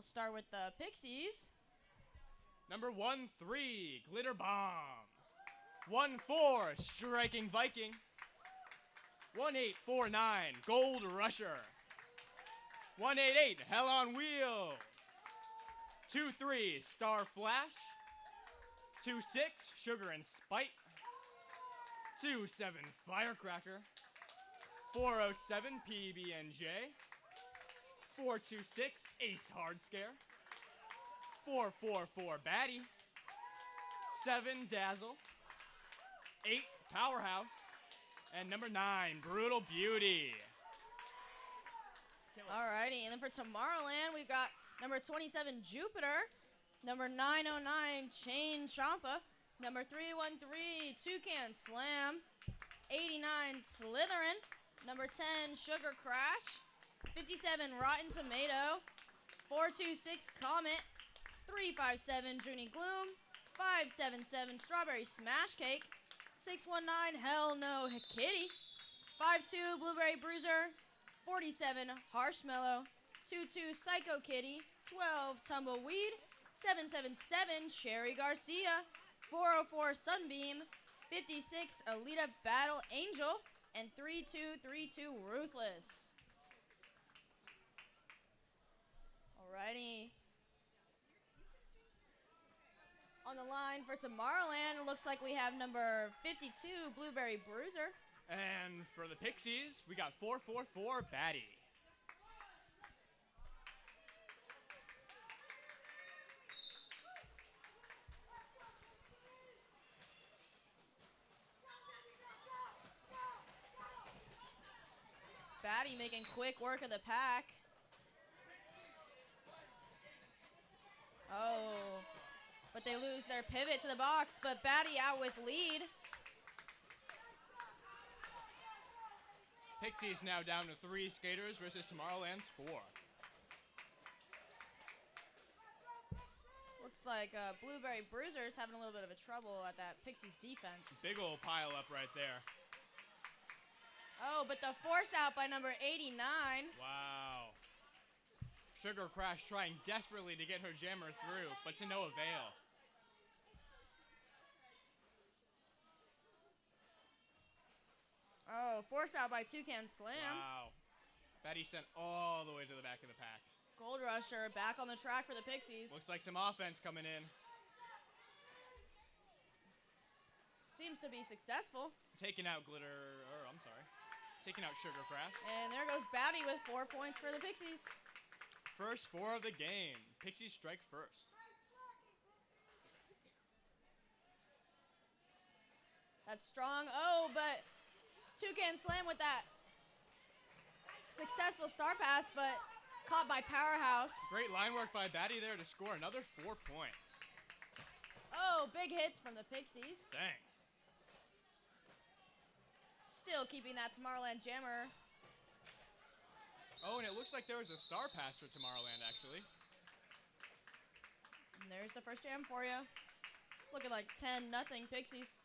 We'll start with the Pixies. Number 1-3, Glitter Bomb. 1-4, Striking Viking. 1-8-4-9, Gold Rusher. 1-8-8, Hell on Wheels. 2-3, Star Flash. 2-6, Sugar and Spite. 2-7, Firecracker. 407, PB&J. 426, Ace Hard Scare. 444, Batty. 7, Dazzle. 8, Powerhouse. And number 9, Brutal Beauty. Alrighty, and then for Tomorrowland, we've got number 27, Jupiter. Number 909, Chain Champa. Number 313, Toucan Slam. 89, Slytherin. Number 10, Sugar Crash. 57, Rotten Tomato. 426, Comet. 357, Junie Gloom. 577, Strawberry Smash Cake. 619, Hell No Kitty. 52, Blueberry Bruiser. 47, Harshmallow. 22, Psycho Kitty. 12, Tumbleweed. 777, Cherry Garcia. 404, Sunbeam. 56, Alita Battle Angel. And 3232, Ruthless. Alrighty. On the line for Tomorrowland, it looks like we have number 52, Blueberry Bruiser. And for the Pixies, we got 444, Batty. Batty making quick work of the pack. Oh, but they lose their pivot to the box, but Batty out with lead. Pixies now down to 3 skaters versus Tomorrowland's 4. Looks like Blueberry Bruiser's having a little bit of a trouble at that Pixies defense. Big ol' pile up right there. Oh, but the force out by number 89. Wow. Sugar Crash trying desperately to get her jammer through, but to no avail. Oh, force out by Toucan Slam. Wow. Batty sent all the way to the back of the pack. Gold Rusher back on the track for the Pixies. Looks like some offense coming in. Seems to be successful. Taking out taking out Sugar Crash. And there goes Batty with 4 points for the Pixies. First 4 of the game. Pixies strike first. That's strong. Oh, but Toucan Slam with that successful star pass, but caught by Powerhouse. Great line work by Batty there to score another 4 points. Oh, big hits from the Pixies. Dang. Still keeping that Tomorrowland jammer. Oh, and it looks like there was a star pass for Tomorrowland, actually. And there's the first jam for you. Looking like 10-0 Pixies.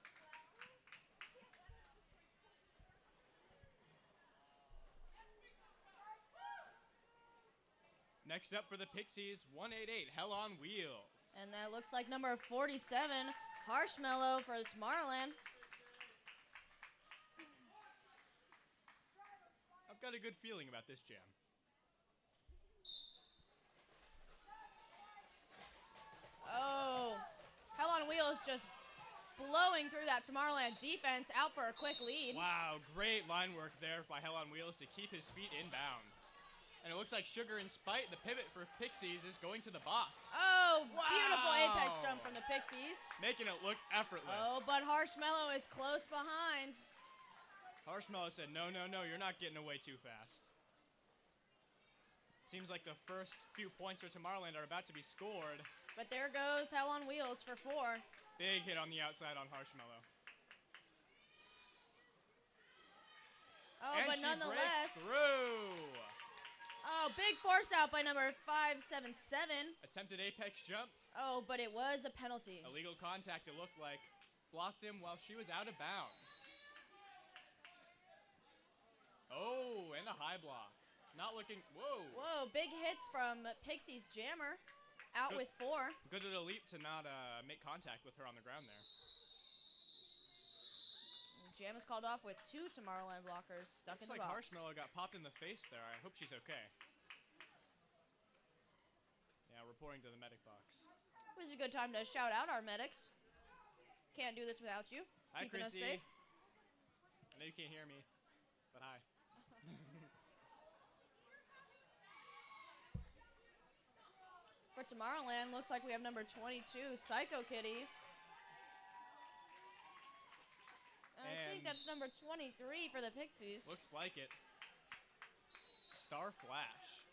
Next up for the Pixies, 188, Hell on Wheels. And that looks like number 47, Harshmallow for the Tomorrowland. I've got a good feeling about this jam. Oh, Hell on Wheels just blowing through that Tomorrowland defense, out for a quick lead. Wow, great line work there by Hell on Wheels to keep his feet in bounds. And it looks like Sugar and Spite, the pivot for Pixies, is going to the box. Oh, wow. Beautiful apex jump from the Pixies. Making it look effortless. Oh, but Harshmallow is close behind. Harshmallow said, no, no, no, you're not getting away too fast. Seems like the first few points for Tomorrowland are about to be scored. But there goes Hell on Wheels for 4. Big hit on the outside on Harshmallow. Oh, and but nonetheless. Through. Oh, big force out by number 577. Attempted apex jump. Oh, but it was a penalty. Illegal contact, it looked like. Blocked him while she was out of bounds. Oh, and a high block. Not looking. Whoa. Whoa, big hits from Pixies Jammer. Out with 4. Good at a leap to not make contact with her on the ground there. Jam is called off with 2 Tomorrowland blockers stuck in the box. Looks like Harshmallow got popped in the face there. I hope she's okay. Yeah, reporting to the medic box. This is a good time to shout out our medics. Can't do this without you. Hi, Keeping us Chrissy. safe. I know you can't hear me, but hi. For Tomorrowland, looks like we have number 22, Psycho Kitty. And I think that's number 23 for the Pixies. Looks like it. Star Flash.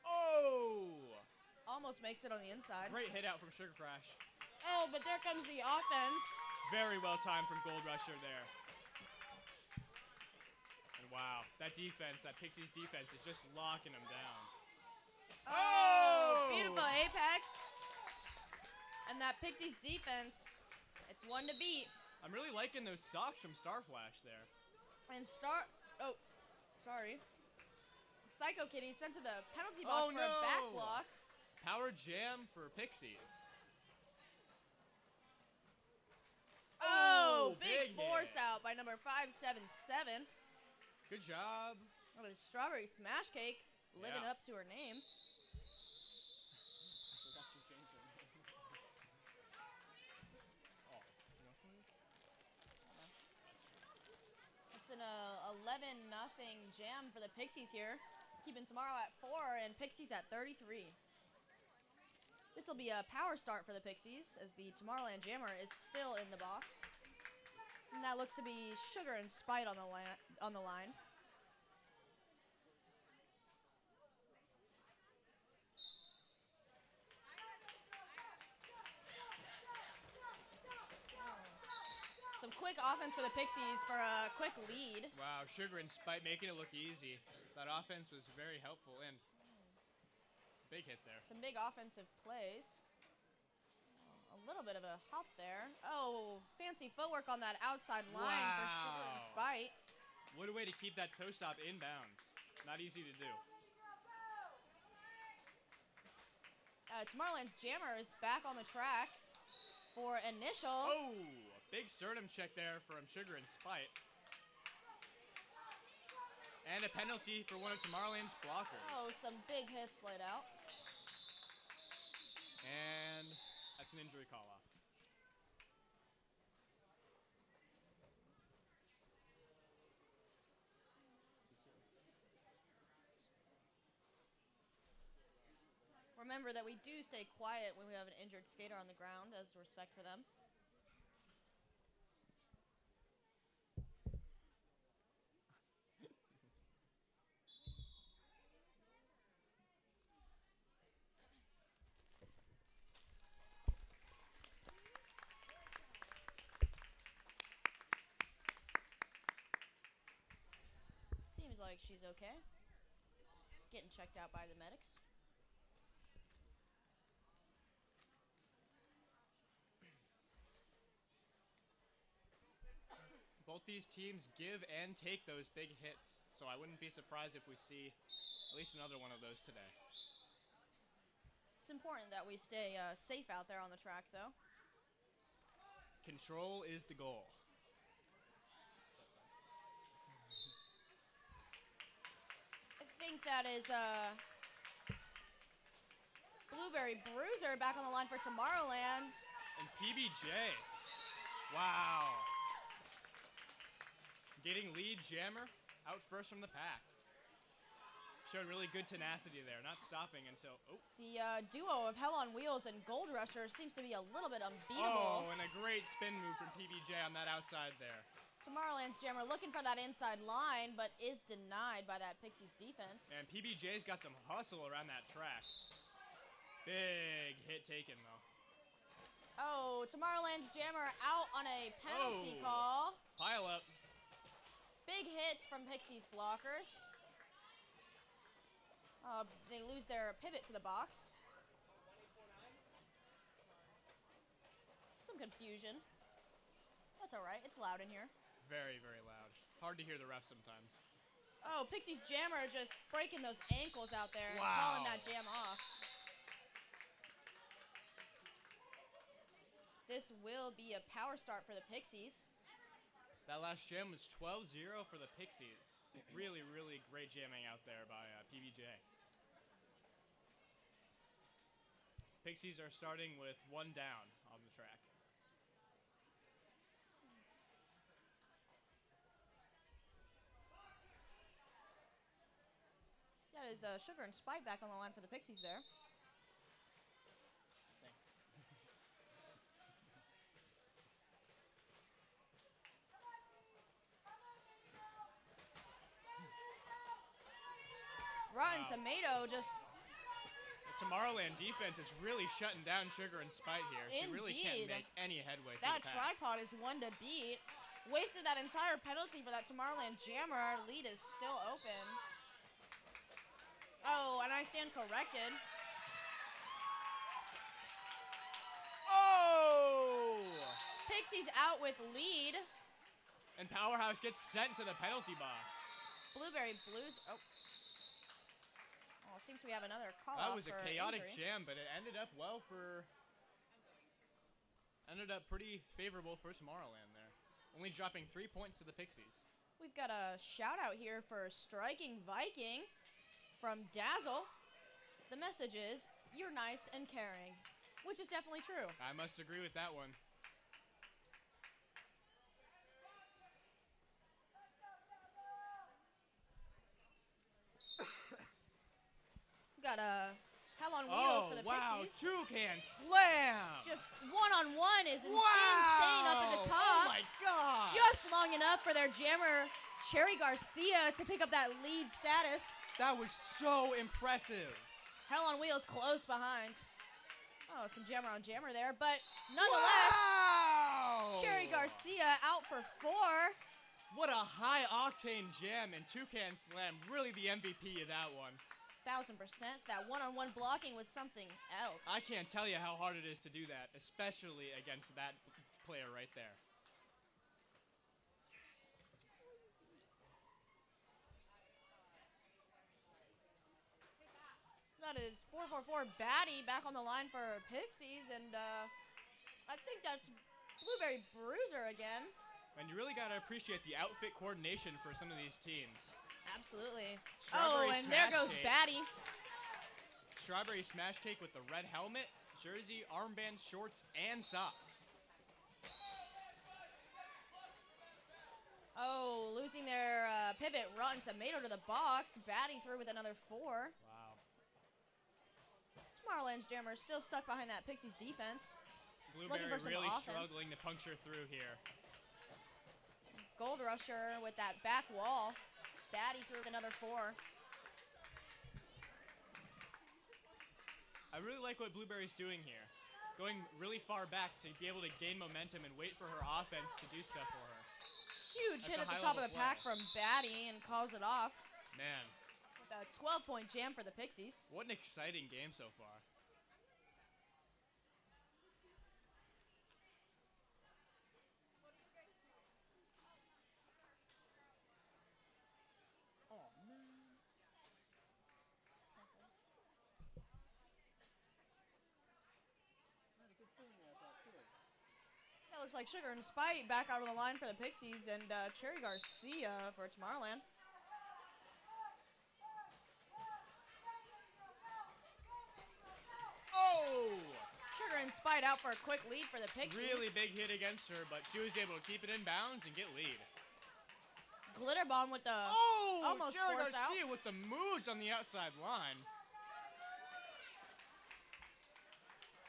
Oh! Almost makes it on the inside. Great hit out from Sugar Crash. Oh, but there comes the offense. Very well timed from Gold Rusher there. And wow, that defense, that Pixies defense is just locking them down. Oh! Beautiful apex. And that Pixies defense, it's one to beat. I'm really liking those socks from Star Flash there. And oh, sorry. Psycho Kitty sent to the penalty box for a back block. Power jam for Pixies. Oh, big force hit. out by number 577. Good job. Oh, the Strawberry Smash Cake living up to her name. I forgot you changed her name. Oh, you know some of these? It's an 11-0 jam for the Pixies here. Keeping Tomorrow at 4 and Pixies at 33. This will be a power start for the Pixies as the Tomorrowland Jammer is still in the box. And that looks to be Sugar and Spite on the line. Some quick offense for the Pixies for a quick lead. Wow, Sugar and Spite making it look easy. That offense was very helpful and big hit there. Some big offensive plays. A little bit of a hop there. Oh, fancy footwork on that outside line for Sugar and Spite. What a way to keep that toe stop inbounds. Not easy to do. Tomorrowland's Jammer is back on the track for initial. Oh, big sternum check there from Sugar and Spite. And a penalty for one of Tomorrowland's blockers. Oh, some big hits laid out. And that's an injury call-off. Remember that we do stay quiet when we have an injured skater on the ground as respect for them. Seems like she's okay. Getting checked out by the medics. Both these teams give and take those big hits, so I wouldn't be surprised if we see at least another one of those today. It's important that we stay safe out there on the track, though. Control is the goal. I think that is Blueberry Bruiser back on the line for Tomorrowland. And PBJ. Wow. Getting lead Jammer out first from the pack. Showed really good tenacity there, not stopping until, The duo of Hell on Wheels and Gold Rusher seems to be a little bit unbeatable. Oh, and a great spin move from PBJ on that outside there. Tomorrowland's Jammer looking for that inside line, but is denied by that Pixies defense. And PBJ's got some hustle around that track. Big hit taken, though. Oh, Tomorrowland's Jammer out on a penalty call. Pile up. Big hits from Pixies blockers. They lose their pivot to the box. Some confusion. That's all right. It's loud in here. Very, very loud. Hard to hear the ref sometimes. Oh, Pixies jammer just breaking those ankles out there and Wow. calling that jam off. This will be a power start for the Pixies. That last jam was 12-0 for the Pixies. Really, really great jamming out there by PBJ. Pixies are starting with one down on the track. That is Sugar and Spite back on the line for the Pixies there. Thanks. Rotten Wow. Tomato just The Tomorrowland defense is really shutting down Sugar and Spite here. She really can't Indeed. make any headway through that the pack. tripod is one to beat. Wasted that entire penalty for that Tomorrowland jammer. Our lead is still open. Oh, and I stand corrected. Oh! Pixies out with lead. And Powerhouse gets sent to the penalty box. Blueberry Blues. Oh. Oh, seems we have another call. That was a for chaotic injury. jam, but it ended up ended up pretty favorable for Tomorrowland there. Only dropping 3 points to the Pixies. We've got a shout out here for Striking Viking from Dazzle. The message is, you're nice and caring, which is definitely true. I must agree with that one. Got a Hell on Wheels for the wow, Pixies. Toucan slam! Just one-on-one is insane up at the top. Oh my god! Just long enough for their jammer, Cherry Garcia, to pick up that lead status. That was so impressive. Hell on Wheels close behind. Oh, some jammer on jammer there, but nonetheless, Wow! Cherry Garcia out for 4. What a high octane jam and Toucan slam. Really the MVP of that one. 1000%. That one-on-one blocking was something else. I can't tell you how hard it is to do that, especially against that player right there. That is 444 Batty back on the line for Pixies, and I think that's Blueberry Bruiser again. And you really gotta appreciate the outfit coordination for some of these teams. Absolutely. Strawberry oh, and there Smash goes Cake. Batty. Strawberry Smash Cake with the red helmet, jersey, armband, shorts, and socks. Oh, losing their pivot. Rotten Tomato to the box. Batty through with another 4. Wow. Tomorrowland's jammer still stuck behind that Pixies defense. Blueberry for some really offense. struggling to puncture through here. Gold Rusher with that back wall. Batty through with another 4. I really like what Blueberry's doing here. Going really far back to be able to gain momentum and wait for her offense to do stuff for her. Huge That's hit a at the top of high-level the pack play. from Batty and calls it off. Man, With a 12-point jam for the Pixies. what an exciting game so far. That looks like Sugar and Spite back out of the line for the Pixies, and Cherry Garcia for Tomorrowland. Oh! Sugar and Spite out for a quick lead for the Pixies. Really big hit against her, but she was able to keep it in bounds and get lead. Glitter Bomb with the Oh! almost Cherry forced out. Garcia with the moves on the outside line.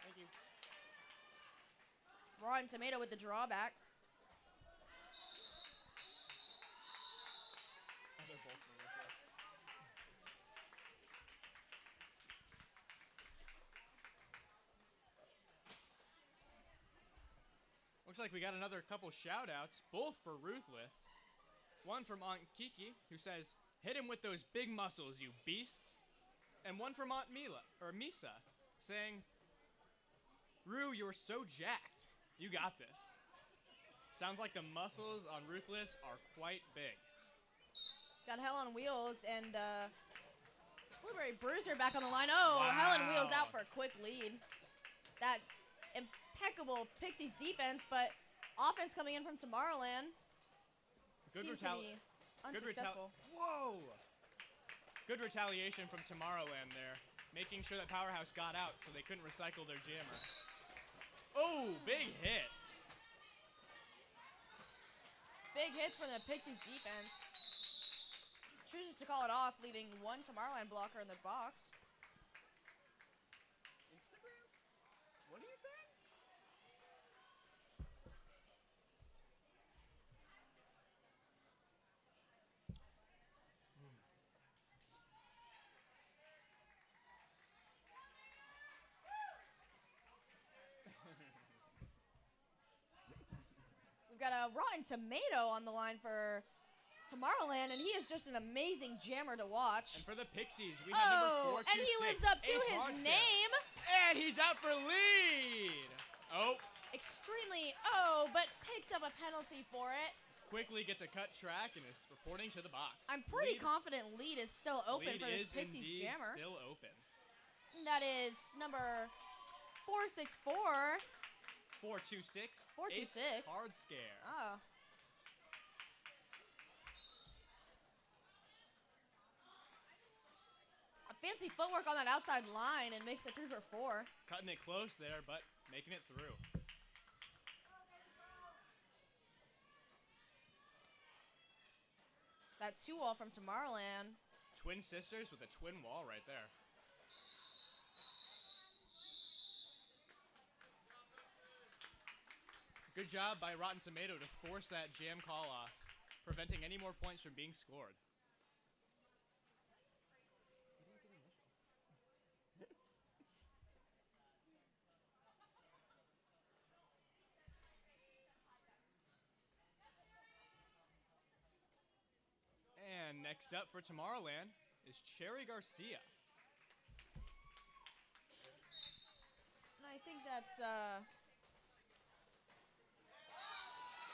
Thank you. Rotten Tomato with the drawback. Oh, they're both ridiculous. Looks like we got another couple shout-outs, both for Ruthless. One from Aunt Kiki, who says, "Hit him with those big muscles, you beasts." And one from Aunt Misa, saying, "Rue, you're so jacked. You got this." Sounds like the muscles on Ruthless are quite big. Got Hell on Wheels and Blueberry Bruiser back on the line. Oh, Wow. Hell on Wheels out for a quick lead. That impeccable Pixies defense, but offense coming in from Tomorrowland seems to be unsuccessful. Whoa! Good retaliation from Tomorrowland there, making sure that Powerhouse got out so they couldn't recycle their jammer. Oh, big hits. Big hits from the Pixies defense. Chooses to call it off, leaving one Tomorrowland blocker in the box. Instagram? What are you saying? We've got a Rotten Tomato on the line for Tomorrowland, and he is just an amazing jammer to watch. And for the Pixies, we have number 426. And he lives up to his name. And he's out for lead. Oh. Extremely, but picks up a penalty for it. Quickly gets a cut track and is reporting to the box. I'm pretty confident lead is still open for this Lead is Pixies indeed jammer. still open. And that is number 464. 426. 426. Hard scare. Oh. A fancy footwork on that outside line and makes it 3 for 4. Cutting it close there, but making it through. That 2-wall from Tomorrowland. Twin sisters with a twin wall right there. Good job by Rotten Tomato to force that jam call off, preventing any more points from being scored. And next up for Tomorrowland is Cherry Garcia. And I think that's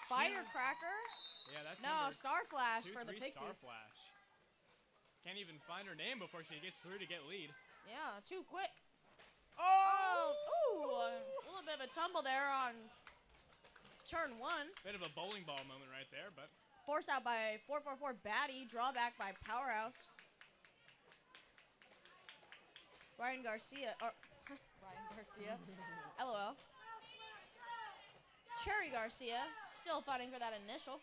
Firecracker? Yeah, that's No, Star Flash for the 2-3 Star Pixies. Flash. Can't even find her name before she gets through to get lead. Yeah, too quick. Oh! Ooh, a little bit of a tumble there on turn 1. Bit of a bowling ball moment right there, but Forced out by 444 Batty. Drawback by Powerhouse. Ryan Garcia. Ryan Garcia. LOL. Cherry Garcia. Still fighting for that initial.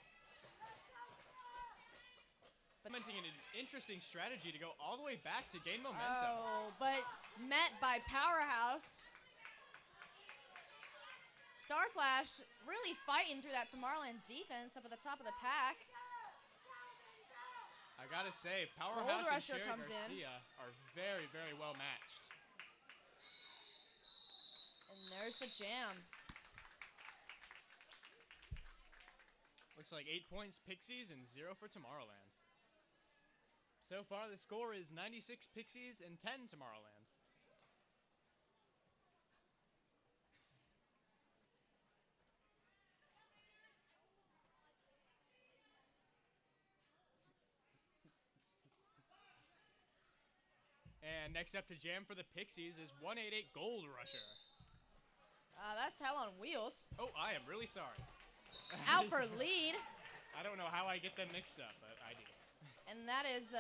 implementing an interesting strategy to go all the way back to gain momentum. Oh, but met by Powerhouse. Starflash really fighting through that Tomorrowland defense up at the top of the pack. I gotta say, Powerhouse and Cherry comes Garcia are very, very well matched. And there's the jam. Looks like 8 points Pixies and 0 for Tomorrowland. So far, the score is 96 Pixies and 10 Tomorrowland. And next up to jam for the Pixies is 188 Gold Rusher. That's Hell on Wheels. Oh, I am really sorry. Out for lead. I don't know how I get them mixed up, but I do. And that is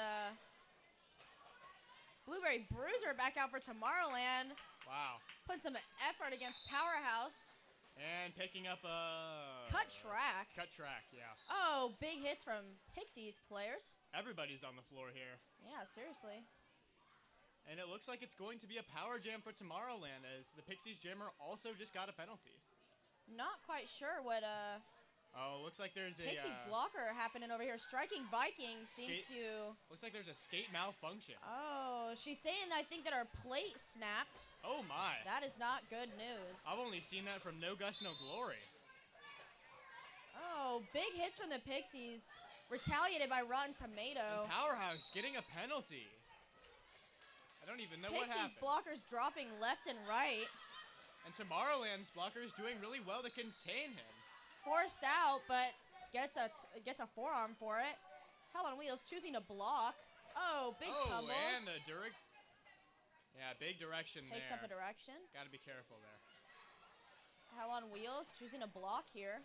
Blueberry Bruiser back out for Tomorrowland. Wow. Putting some effort against Powerhouse. And picking up a... Cut track. Cut track, yeah. Oh, big hits from Pixies players. Everybody's on the floor here. Yeah, seriously. And it looks like it's going to be a power jam for Tomorrowland, as the Pixies jammer also just got a penalty. Not quite sure what Oh, looks like there's a... Pixies blocker happening over here. Striking Viking seems to... Looks like there's a skate malfunction. Oh, she's saying, I think, that her plate snapped. Oh, my. That is not good news. I've only seen that from No Gush, No Glory. Oh, big hits from the Pixies. Retaliated by Rotten Tomato. And Powerhouse getting a penalty. I don't even know what happened. Pixies blockers dropping left and right. And Tomorrowland's blocker is doing really well to contain him. Forced out, but gets a forearm for it. Hell on Wheels choosing to block. Oh, big tumbles. And a yeah, big direction Takes there. up a direction. Gotta be careful there. Hell on Wheels choosing to block here.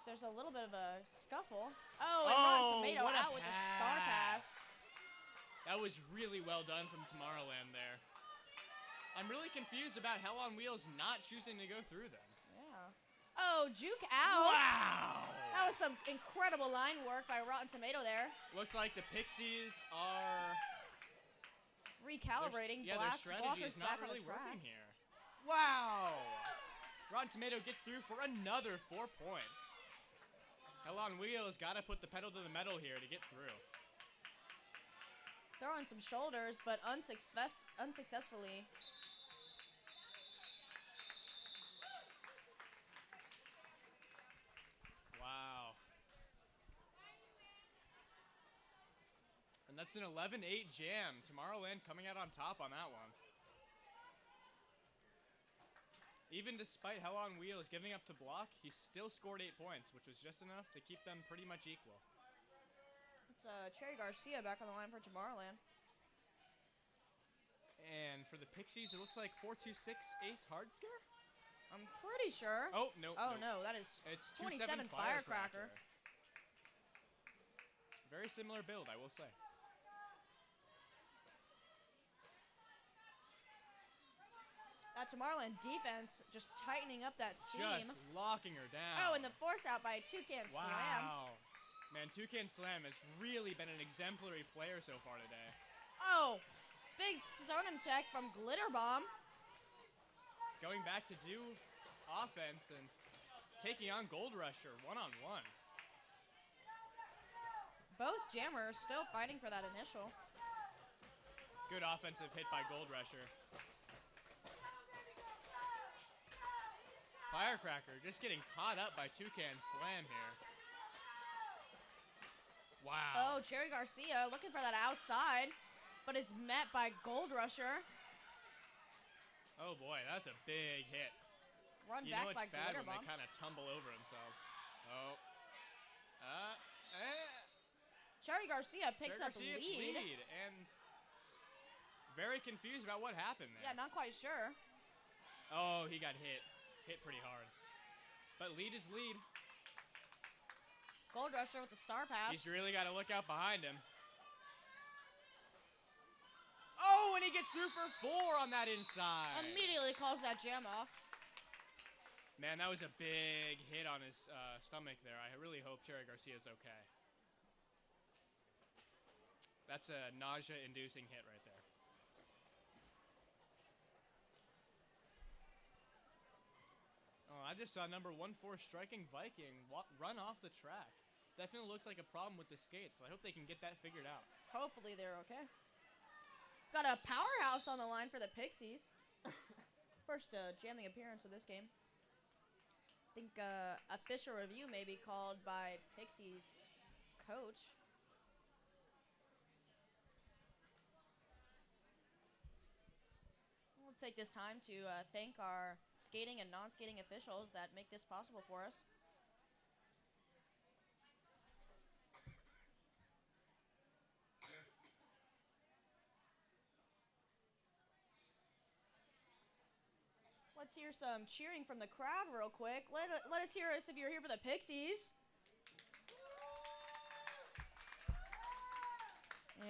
There's a little bit of a scuffle. Oh, and Rotten Tomato out with a star pass. That was really well done from Tomorrowland there. I'm really confused about Hell on Wheels not choosing to go through them. Yeah. Oh, juke out. Wow. That was some incredible line work by Rotten Tomato there. Looks like the Pixies are recalibrating. Their strategy is not really working here. Wow. Rotten Tomato gets through for another 4 points. Hell on Wheels got to put the pedal to the metal here to get through. Throwing some shoulders, but unsuccessfully. Wow. And that's an 11-8 jam. Tomorrowland coming out on top on that one. Even despite Hell on Wheels giving up to block, he still scored 8 points, which was just enough to keep them pretty much equal. It's Cherry Garcia back on the line for Tomorrowland. And for the Pixies, it looks like 4-2-6 ace hard scare? I'm pretty sure. Oh, no. Oh, no, that is it's 27 Firecracker. Very similar build, I will say. That Tomorrowland defense just tightening up that seam. Just locking her down. Oh, and the force out by Toucan Slam. Wow. Man, Toucan Slam has really been an exemplary player so far today. Oh, big stonum check from Glitter Bomb. Going back to do offense and taking on Gold Rusher one-on-one. Both jammers still fighting for that initial. Good offensive hit by Gold Rusher. Firecracker just getting caught up by Toucan Slam here. Wow. Oh, Cherry Garcia looking for that outside, but is met by Gold Rusher. Oh boy, that's a big hit. Run back by Glitter Bomb. They kind of tumble over themselves. Oh. Cherry Garcia picks up lead. And very confused about what happened there. Yeah, not quite sure. Oh, he got hit. Hit pretty hard. But lead is lead. Gold Rusher with the star pass. He's really got to look out behind him. Oh, and he gets through for 4 on that inside. Immediately calls that jam off. Man, that was a big hit on his stomach there. I really hope Cherry Garcia's okay. That's a nausea-inducing hit right there. Oh, I just saw number 14 Striking Viking run off the track. Definitely looks like a problem with the skates. I hope they can get that figured out. Hopefully they're okay. Got a powerhouse on the line for the Pixies. First jamming appearance of this game. I think official review may be called by Pixies coach. We'll take this time to thank our skating and non-skating officials that make this possible for us. Let's hear some cheering from the crowd real quick. Let us hear us if you're here for the Pixies.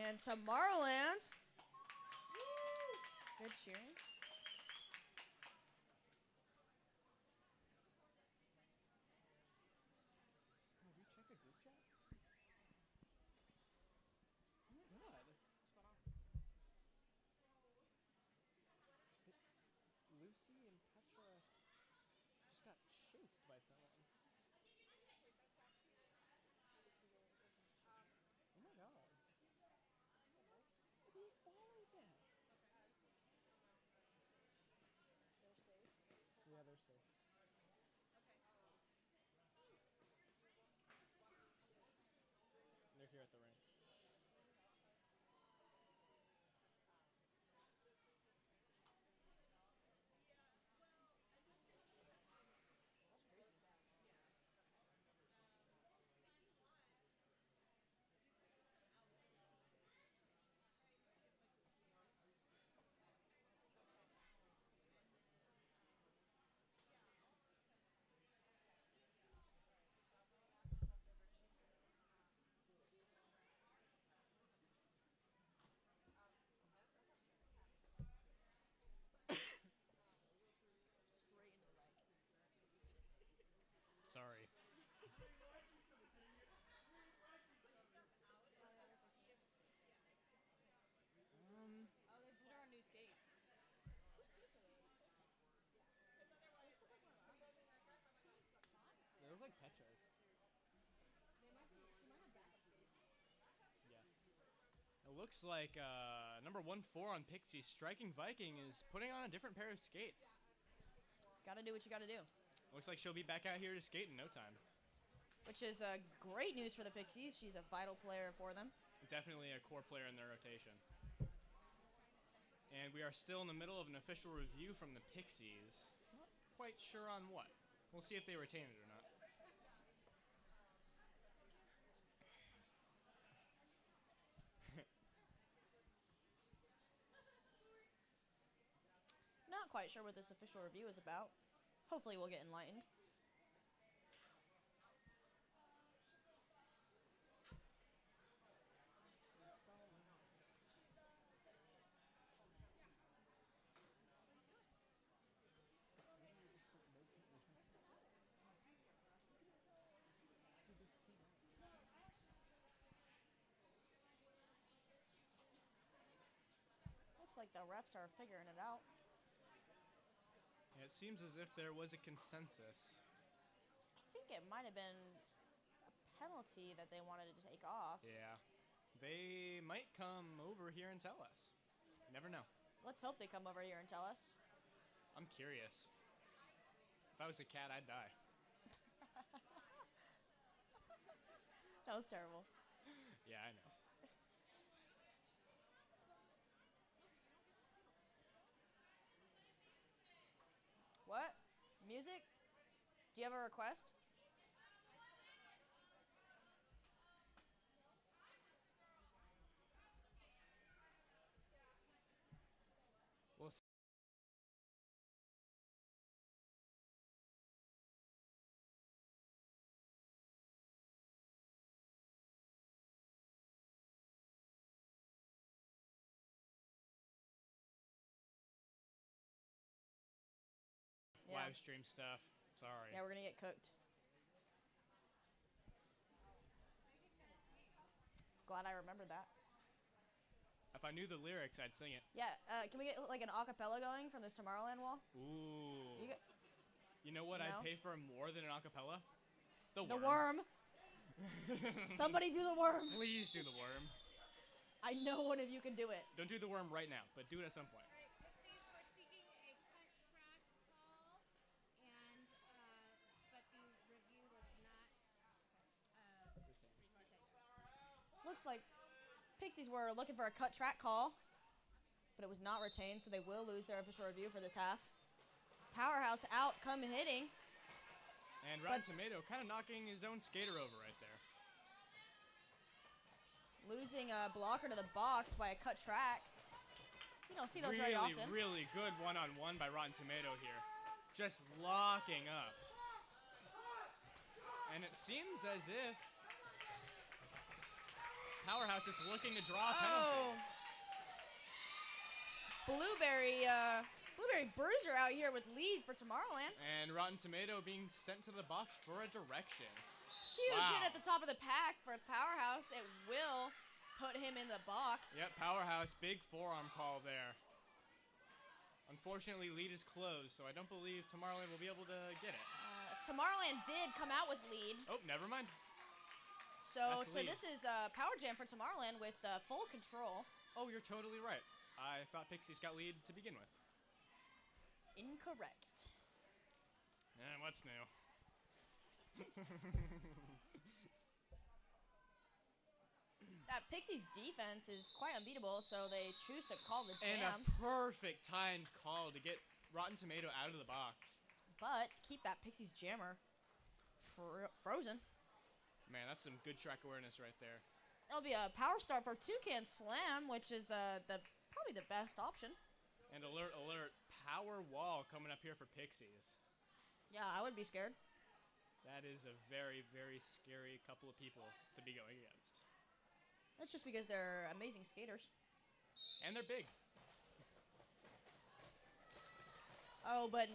And Tomorrowland. Good cheering. Can we check a group chat? Oh my god. Lucy and Petra just got chased by someone. Oh my god. What are you following them? looks like number 1-4 on Pixies, Striking Viking, is putting on a different pair of skates. Gotta do what you gotta do. Looks like she'll be back out here to skate in no time. Which is great news for the Pixies. She's a vital player for them. Definitely a core player in their rotation. And we are still in the middle of an official review from the Pixies. Not quite sure on what. We'll see if they retain it or not. Not quite sure what this official review is about. Hopefully we'll get enlightened. Looks like the refs are figuring it out. Yeah, it seems as if there was a consensus. I think it might have been a penalty that they wanted to take off. Yeah. They might come over here and tell us. You never know. Let's hope they come over here and tell us. I'm curious. If I was a cat, I'd die. That was terrible. Yeah, I know. What? Music? Do you have a request? We'll see. Yeah. Live stream stuff. Sorry. Yeah, we're gonna get cooked. Glad I remembered that. If I knew the lyrics, I'd sing it. Yeah, can we get like an acapella going from this Tomorrowland wall? Ooh. You know what? No? I'd pay for more than an acapella? The worm. Somebody do the worm. Please do the worm. I know one of you can do it. Don't do the worm right now, but do it at some point. Looks like Pixies were looking for a cut track call, but it was not retained, so they will lose their official review for this half. Powerhouse out, come hitting. And Rotten Tomato kind of knocking his own skater over right there. Losing a blocker to the box by a cut track. You don't see those very often. Really good one-on-one by Rotten Tomato here. Just locking up. And it seems as if Powerhouse is looking to draw a penalty. Blueberry Bruiser out here with lead for Tomorrowland. And Rotten Tomato being sent to the box for a direction. Huge hit at the top of the pack for Powerhouse. It will put him in the box. Yep, Powerhouse, big forearm call there. Unfortunately, lead is closed, so I don't believe Tomorrowland will be able to get it. Tomorrowland did come out with lead. Oh, never mind. So this is Power Jam for Tomorrowland with full control. Oh, you're totally right. I thought Pixies got lead to begin with. Incorrect. What's new? That Pixies defense is quite unbeatable, so they choose to call the jam. And a perfect timed call to get Rotten Tomato out of the box. But keep that Pixies jammer frozen. Man, that's some good track awareness right there. It'll be a power start for Toucan Slam, which is probably the best option. And alert, alert, power wall coming up here for Pixies. Yeah, I would be scared. That is a very, very scary couple of people to be going against. That's just because they're amazing skaters. And they're big. Oh, but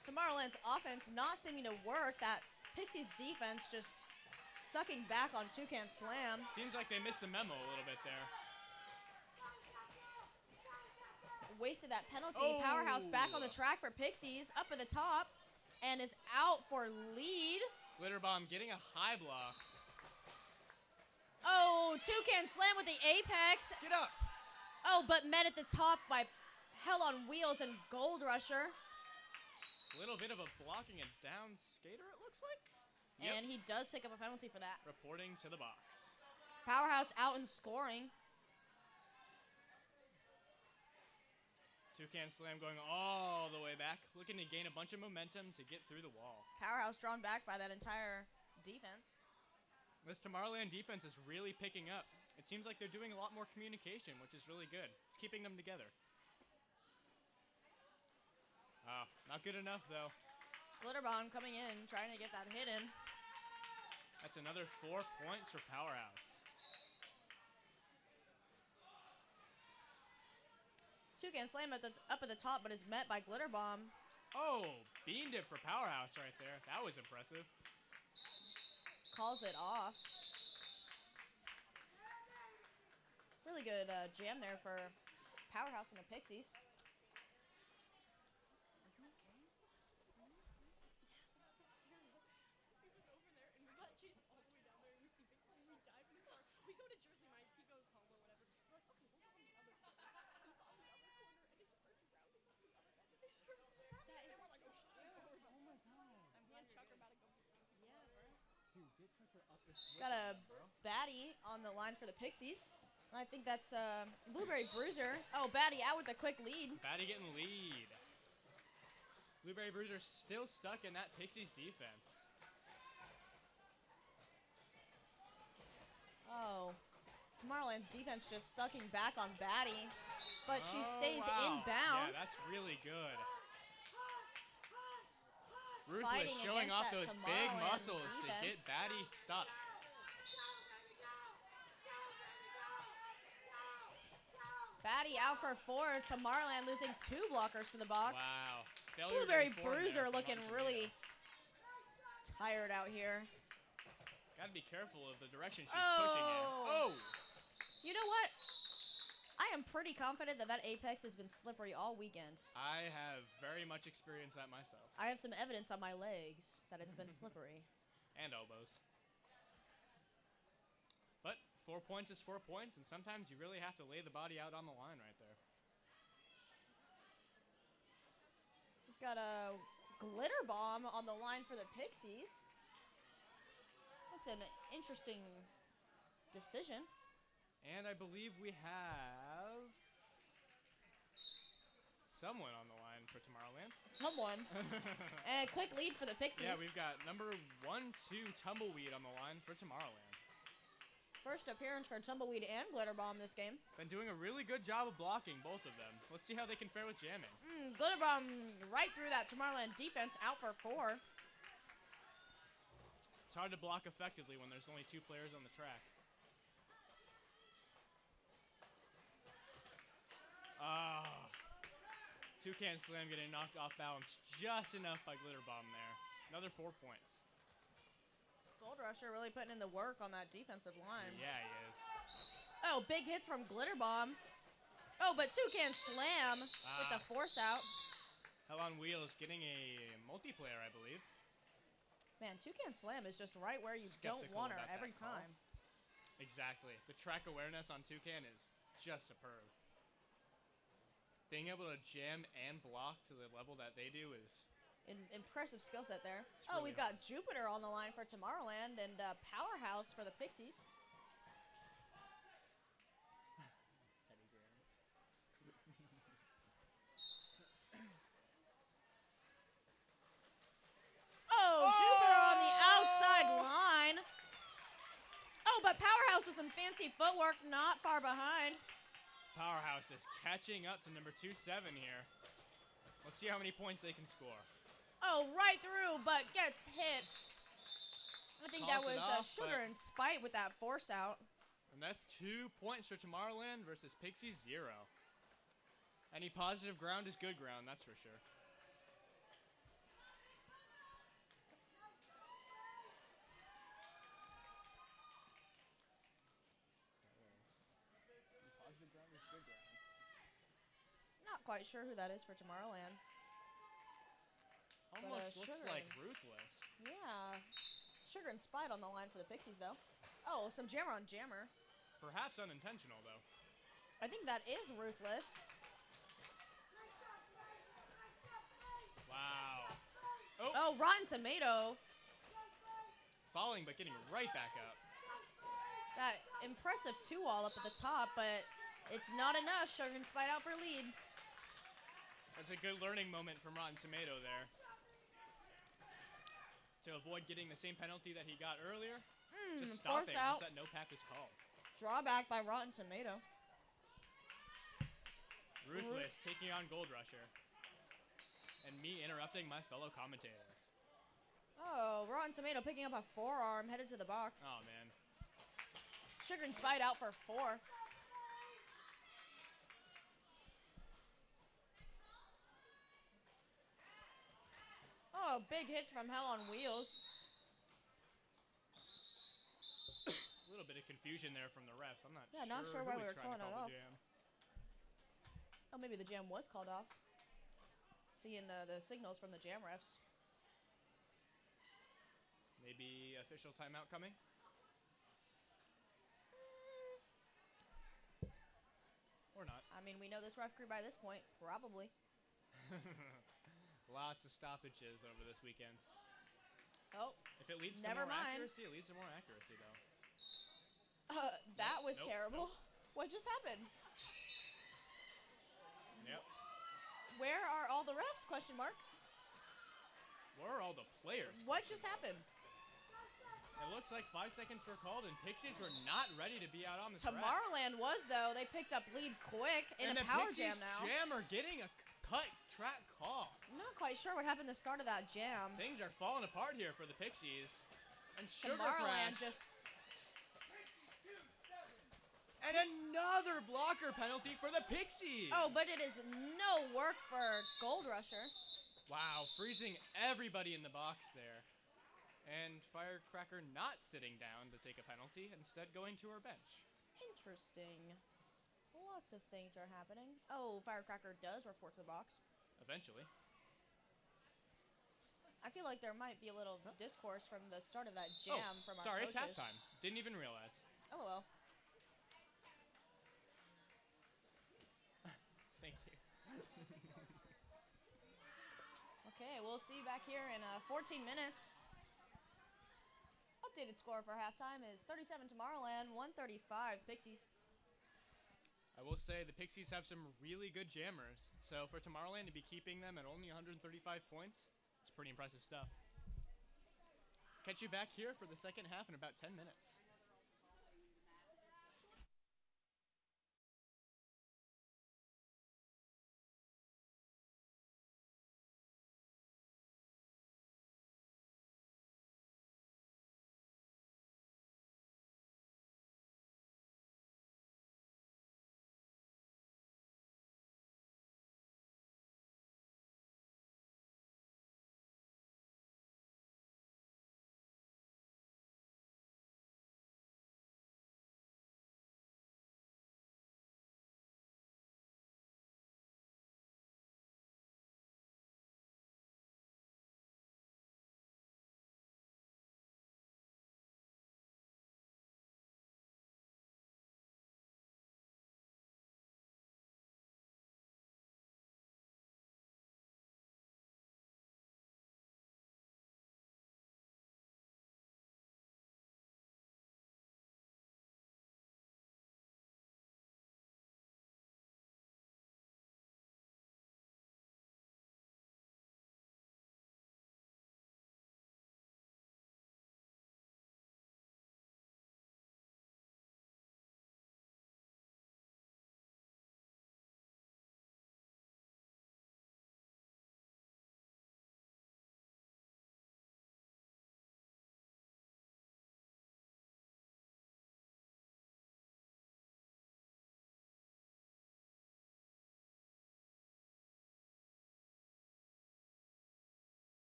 Tomorrowland's offense not seeming to work. That Pixies defense just sucking back on Toucan Slam. Seems like they missed the memo a little bit there. Wasted that penalty. Oh. Powerhouse back on the track for Pixies, up at the top, and is out for lead. Glitter Bomb getting a high block. Oh, Toucan slam with the apex. Get up. Oh, but met at the top by Hell on Wheels and Gold Rusher. A little bit of a blocking and down skater, it looks like. And he does pick up a penalty for that. Reporting to the box. Powerhouse out and scoring. Toucan slam going all the way back, looking to gain a bunch of momentum to get through the wall. Powerhouse drawn back by that entire defense. This Tomorrowland defense is really picking up. It seems like they're doing a lot more communication, which is really good. It's keeping them together. Not good enough, though. Glitter Bomb coming in, trying to get that hidden. That's another 4 points for Powerhouse. Toucan slam up at the top, but is met by Glitter Bomb. Oh, bean dip for Powerhouse right there. That was impressive. Calls it off. Really good jam there for Powerhouse and the Pixies. Got a baddie on the line for the Pixies. I think that's Blueberry Bruiser. Oh, baddie out with a quick lead. Baddie getting the lead. Blueberry Bruiser still stuck in that Pixies defense. Oh, Tomorrowland's defense just sucking back on baddie, but she stays in bounds. Yeah, that's really good. Fighting Ruthless showing off against those that big Tomorrowland muscles to get defense. Baddie stuck. Baddie out for 4. Tomorrowland losing 2 blockers to the box. Wow. Failure Blueberry to inform Bruiser there from looking Martin really Tomato. tired out here. Gotta be careful of the direction she's pushing in. Oh! You know what? I am pretty confident that apex has been slippery all weekend. I have very much experienced that myself. I have some evidence on my legs that it's been slippery. And elbows. But 4 points is 4 points, and sometimes you really have to lay the body out on the line right there. We've got a Glitter Bomb on the line for the Pixies. That's an interesting decision. And I believe we have someone on the line for Tomorrowland. Someone. And quick lead for the Pixies. Yeah, we've got number 1-2 Tumbleweed on the line for Tomorrowland. First appearance for Tumbleweed and Glitter Bomb this game. Been doing a really good job of blocking, both of them. Let's see how they can fare with jamming. Glitter Bomb right through that Tomorrowland defense, out for 4. It's hard to block effectively when there's only 2 players on the track. Toucan slam getting knocked off balance just enough by Glitter Bomb there. Another 4 points. Gold Rusher really putting in the work on that defensive line. Yeah, he is. Oh, big hits from Glitter Bomb. Oh, but Toucan slam with the force out. Hell on Wheels getting a multiplayer, I believe. Man, Toucan slam is just right where you Skeptical don't want her about that every call. time. Exactly. The track awareness on Toucan is just superb. Being able to jam and block to the level that they do is... Impressive skill set there. Really we've got Jupiter on the line for Tomorrowland and Powerhouse for the Pixies. Teddy grams. Jupiter on the outside line. Oh, but Powerhouse with some fancy footwork, not far behind. Powerhouse is catching up to number 2-7 here. Let's see how many points they can score. Oh, right through, but gets hit. I think that Calls was it off, Sugar and Spite with that force out. And that's 2 points for Tomorrowland versus Pixies 0. Any positive ground is good ground, that's for sure. Positive ground is good ground. Not quite sure who that is for Tomorrowland. Almost looks Sugar like and- Ruthless. Yeah. Sugar and Spite on the line for the Pixies, though. Oh, some jammer on jammer. Perhaps unintentional, though. I think that is Ruthless. Wow. Oh, Rotten Tomato. Falling, but getting right back up. That impressive 2-wall up at the top, but it's not enough. Sugar and Spite out for lead. That's a good learning moment from Rotten Tomato there. To avoid getting the same penalty that he got earlier, just stopping once that no pack is called. Drawback by Rotten Tomato. Ruthless taking on Gold Rusher. And me interrupting my fellow commentator. Oh, Rotten Tomato picking up a forearm, headed to the box. Oh, man. Sugar and Spite out for 4. Oh, big hits from Hell on Wheels. A little bit of confusion there from the refs. I'm not sure why we were calling calling it off. jam. Oh, maybe the jam was called off. Seeing the signals from the jam refs. Maybe official timeout coming? Or not. I mean, we know this ref crew by this point. Probably. Lots of stoppages over this weekend. Oh. If it leads to more accuracy, it leads to more accuracy, though. That was terrible. What just happened? Yep. Where are all the refs? Question mark. Where are all the players? What just happened? It looks like 5 seconds were called, and Pixies were not ready to be out on the track. Tomorrowland was, though. They picked up lead quick in a power jam now. And the Pixies jam are getting a cut track call. I'm not quite sure what happened at the start of that jam. Things are falling apart here for the Pixies. And Tomorrowland just... And another blocker penalty for the Pixies. Oh, but it is no work for Gold Rusher. Wow, freezing everybody in the box there. And Firecracker not sitting down to take a penalty, instead going to her bench. Interesting. Lots of things are happening. Oh, Firecracker does report to the box. Eventually. I feel like there might be a little discourse from the start of that jam from our sorry, coaches. It's halftime. Didn't even realize. LOL. Thank you. Okay, we'll see you back here in 14 minutes. Updated score for halftime is 37 Tomorrowland, 135 Pixies. I will say the Pixies have some really good jammers. So for Tomorrowland to be keeping them at only 135 points, it's pretty impressive stuff. Catch you back here for the second half in about 10 minutes.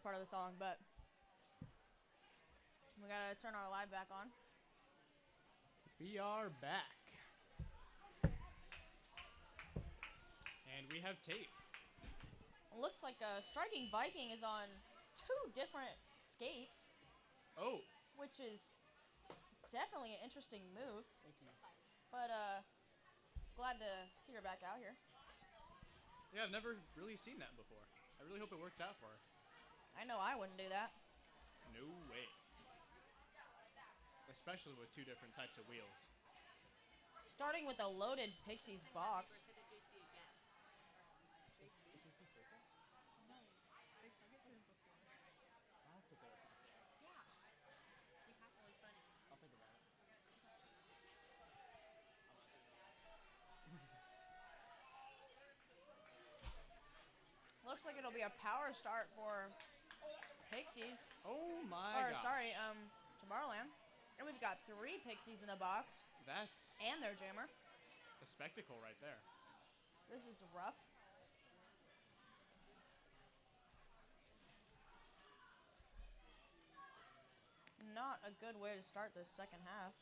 part of the song, but we gotta turn our live back on. We are back. And we have tape. Looks like Striking Viking is on 2 different skates. Oh. Which is definitely an interesting move. Thank you. But glad to see her back out here. Yeah, I've never really seen that before. I really hope it works out for her. I know I wouldn't do that. No way. Especially with 2 different types of wheels. Starting with a loaded Pixies box. Looks like it'll be a power start for Pixies. Oh my Or gosh. sorry, Tomorrowland. And we've got 3 Pixies in the box. That's and their jammer. a spectacle right there. This is rough. Not a good way to start this second half.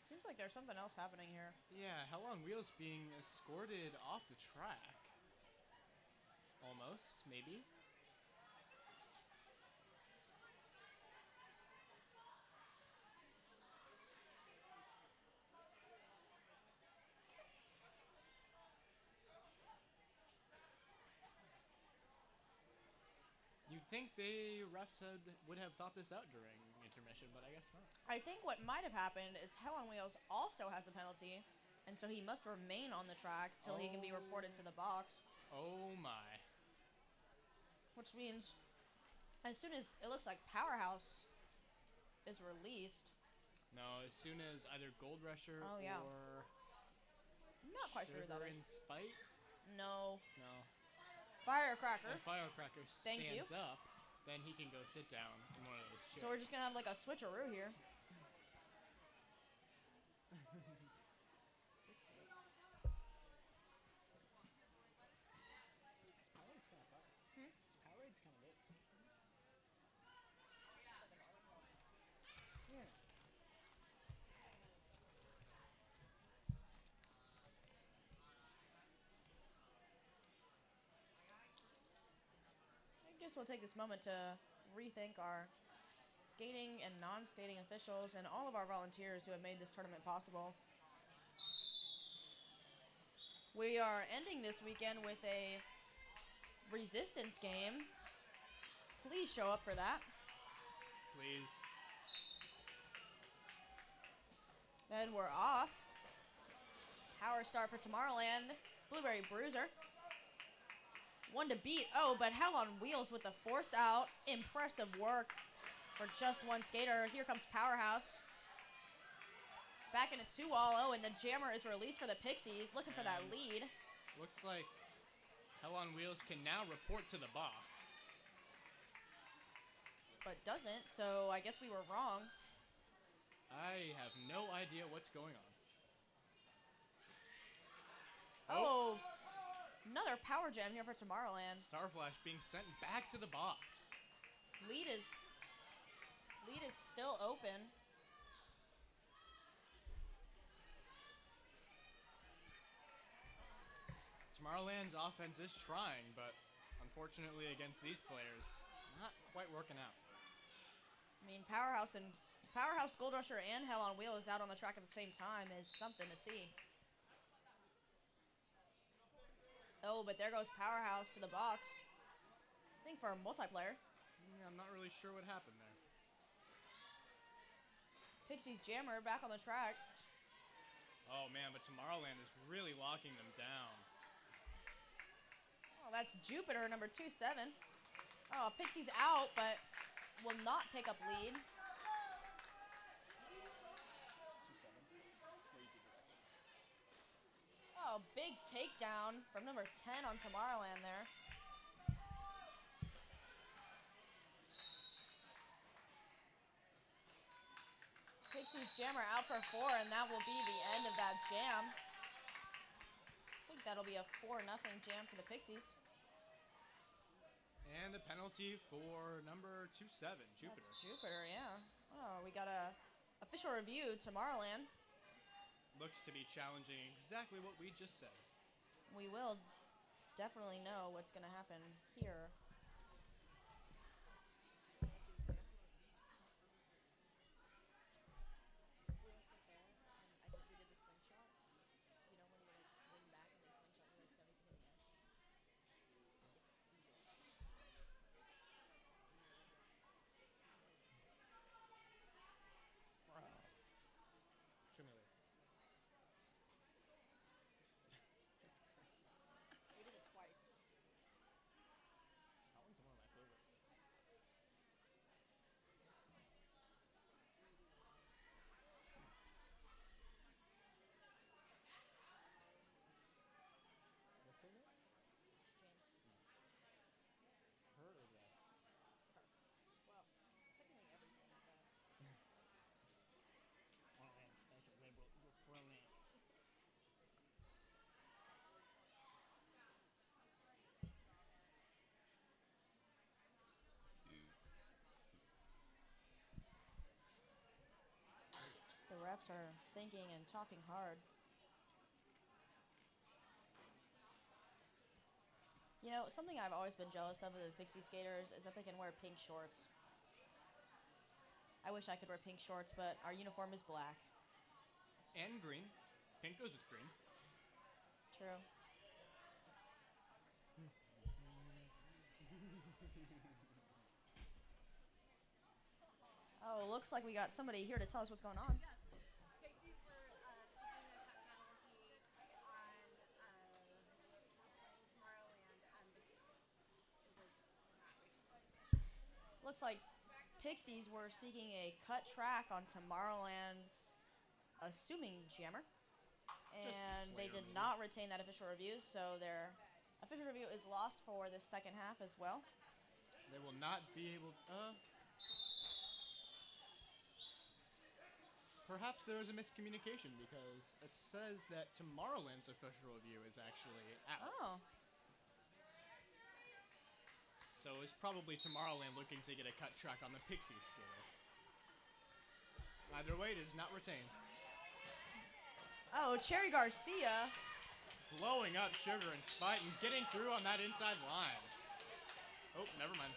Seems like there's something else happening here. Yeah, Hell on Wheels being escorted off the track. Almost, maybe. You'd think the refs would have thought this out during intermission, but I guess not. I think what might have happened is Hell on Wheels also has a penalty, and so he must remain on the track till he can be reported to the box. Oh my. Which means, as soon as it looks like Powerhouse is released. No, as soon as either Gold Rusher Oh, yeah. or I'm not quite sure who that Sugar is. and Spite? No. No. Firecracker. If Firecracker Thank you. stands up, then he can go sit down in one of those chairs. So we're just going to have like a switcheroo here. I guess we'll take this moment to rethink our skating and non-skating officials and all of our volunteers who have made this tournament possible. We are ending this weekend with a resistance game. Please show up for that. Please. Then we're off. Power start for Tomorrowland. Blueberry Bruiser. 1 to beat. Oh, but Hell on Wheels with the force out. Impressive work for just 1 skater. Here comes Powerhouse. Back into 2 all. Oh, and the jammer is released for the Pixies. Looking for that lead. Looks like Hell on Wheels can now report to the box. But doesn't, so I guess we were wrong. I have no idea what's going on. Oh, another power jam here for Tomorrowland. Starflash being sent back to the box. Lead is still open. Tomorrowland's offense is trying, but unfortunately against these players, not quite working out. I mean, Powerhouse, Gold Rusher, and Hell on Wheels out on the track at the same time is something to see. Oh, but there goes Powerhouse to the box. I think for a multiplayer. I'm not really sure what happened there. Pixies jammer back on the track. Oh man, but Tomorrowland is really locking them down. Oh, that's Jupiter, number 27. Oh, Pixies out, but will not pick up lead. Oh, big takedown from number 10 on Tomorrowland there. Pixies jammer out for 4, and that will be the end of that jam. I think that'll be a 4-0 jam for the Pixies. And a penalty for number 27, Jupiter. That's Jupiter, yeah. Oh, we got a official review, Tomorrowland. Looks to be challenging exactly what we just said. We will definitely know what's going to happen here. Show me later. We did it twice. That one's one of my favorites. What's her name? Her or the? Well, technically everything, but... Oh, that's a liberal romance. The refs are thinking and talking hard. You know, something I've always been jealous of the Pixie skaters is that they can wear pink shorts. I wish I could wear pink shorts, but our uniform is black. And green. Pink goes with green. True. Oh, looks like we got somebody here to tell us what's going on. Yes. Pixies were seeking a cut penalty on Tomorrowland. It was not reached. Looks like Pixies were seeking a cut track on Tomorrowland's assuming jammer. And they did not retain that official review, so their official review is lost for the second half as well. They will not be able. Perhaps there was a miscommunication because it says that Tomorrowland's official review is actually out. Oh. So it's probably Tomorrowland looking to get a cut track on the Pixies skater. Either way, it is not retained. Oh, Cherry Garcia. Blowing up Sugar and Spite and getting through on that inside line. Oh, never mind.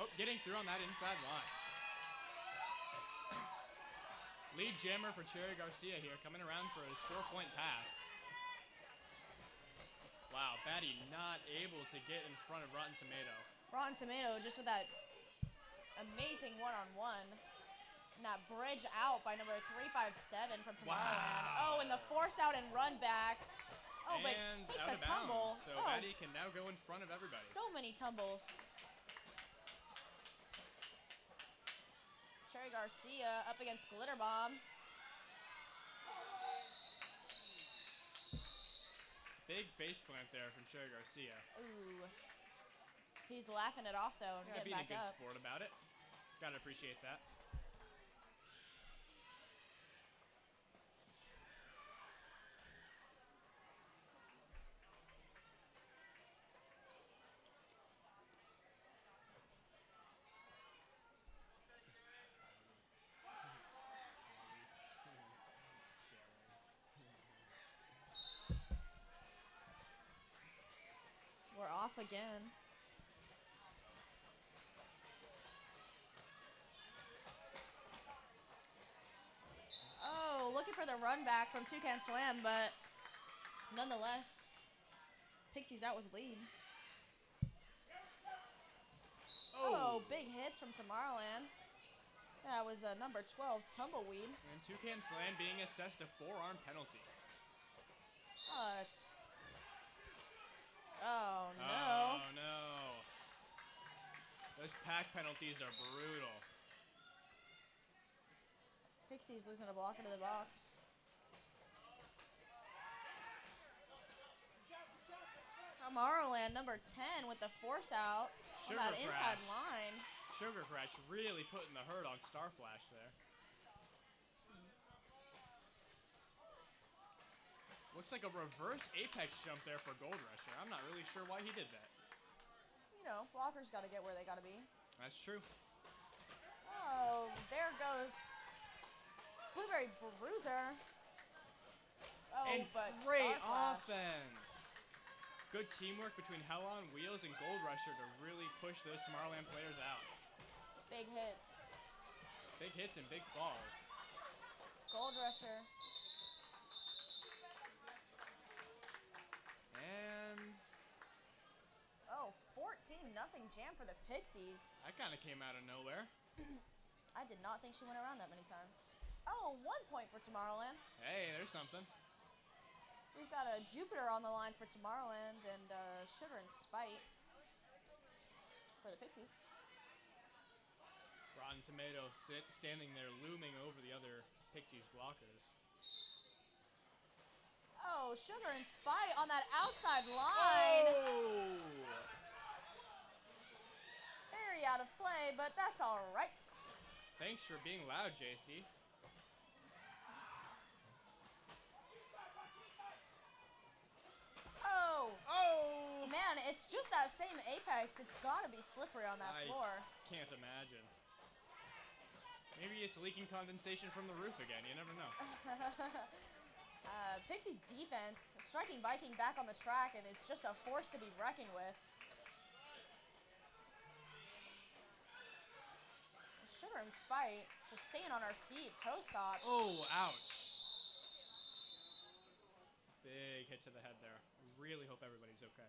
Oh, getting through on that inside line. Lead jammer for Cherry Garcia here, coming around for his 4-point pass. Wow, Batty not able to get in front of Rotten Tomato. Rotten Tomato just with that amazing one-on-one. And that bridge out by number 357 from Tomorrowland. Wow. Oh, and the force out and run back. Oh, but And takes out a of tumble. bounds, so Oh, Batty can now go in front of everybody. so many tumbles. Cherry Garcia up against Glitter Bomb. Big face plant there from Cherry Garcia. Ooh. He's laughing it off, though, and Yeah, getting being back a good up. sport about it. Gotta appreciate that. We're off again. Oh, looking for the run back from Toucan Slam, but nonetheless, Pixies out with lead. Oh, big hits from Tomorrowland. That was number 12, Tumbleweed. And Toucan Slam being assessed a forearm penalty. Oh, no. Oh, no. Those pack penalties are brutal. Pixies losing a block into the box. Tomorrowland, number 10, with the force out on Sugar that inside Crash. line. Sugar Crash really putting the hurt on Star Flash there. Looks like a reverse apex jump there for Gold Rusher. I'm not really sure why he did that. You know, blockers got to get where they got to be. That's true. Oh, there goes Blueberry Bruiser. Oh, And but great Star Flash. offense. Good teamwork between Hell on Wheels and Gold Rusher to really push those Tomorrowland players out. Big hits. Big hits and big falls. Gold Rusher. And Oh, 14-0 jam for the Pixies. that kind of came out of nowhere. I did not think she went around that many times. Oh, 1 point for Tomorrowland. Hey, there's something. We've got a Jupiter on the line for Tomorrowland and Sugar and Spite for the Pixies. Rotten Tomato standing there looming over the other Pixies blockers. Oh, Sugar and Spite on that outside line. Oh! Very out of play, but that's all right. Thanks for being loud, JC. Oh. Oh! Man, it's just that same apex. It's got to be slippery on that floor. Can't imagine. Maybe it's leaking condensation from the roof again. You never know. Pixie's defense, striking Viking back on the track, and it's just a force to be reckoned with. Sugar and Spite just staying on our feet, toe stops. Oh, ouch. Big hit to the head there. I really hope everybody's okay.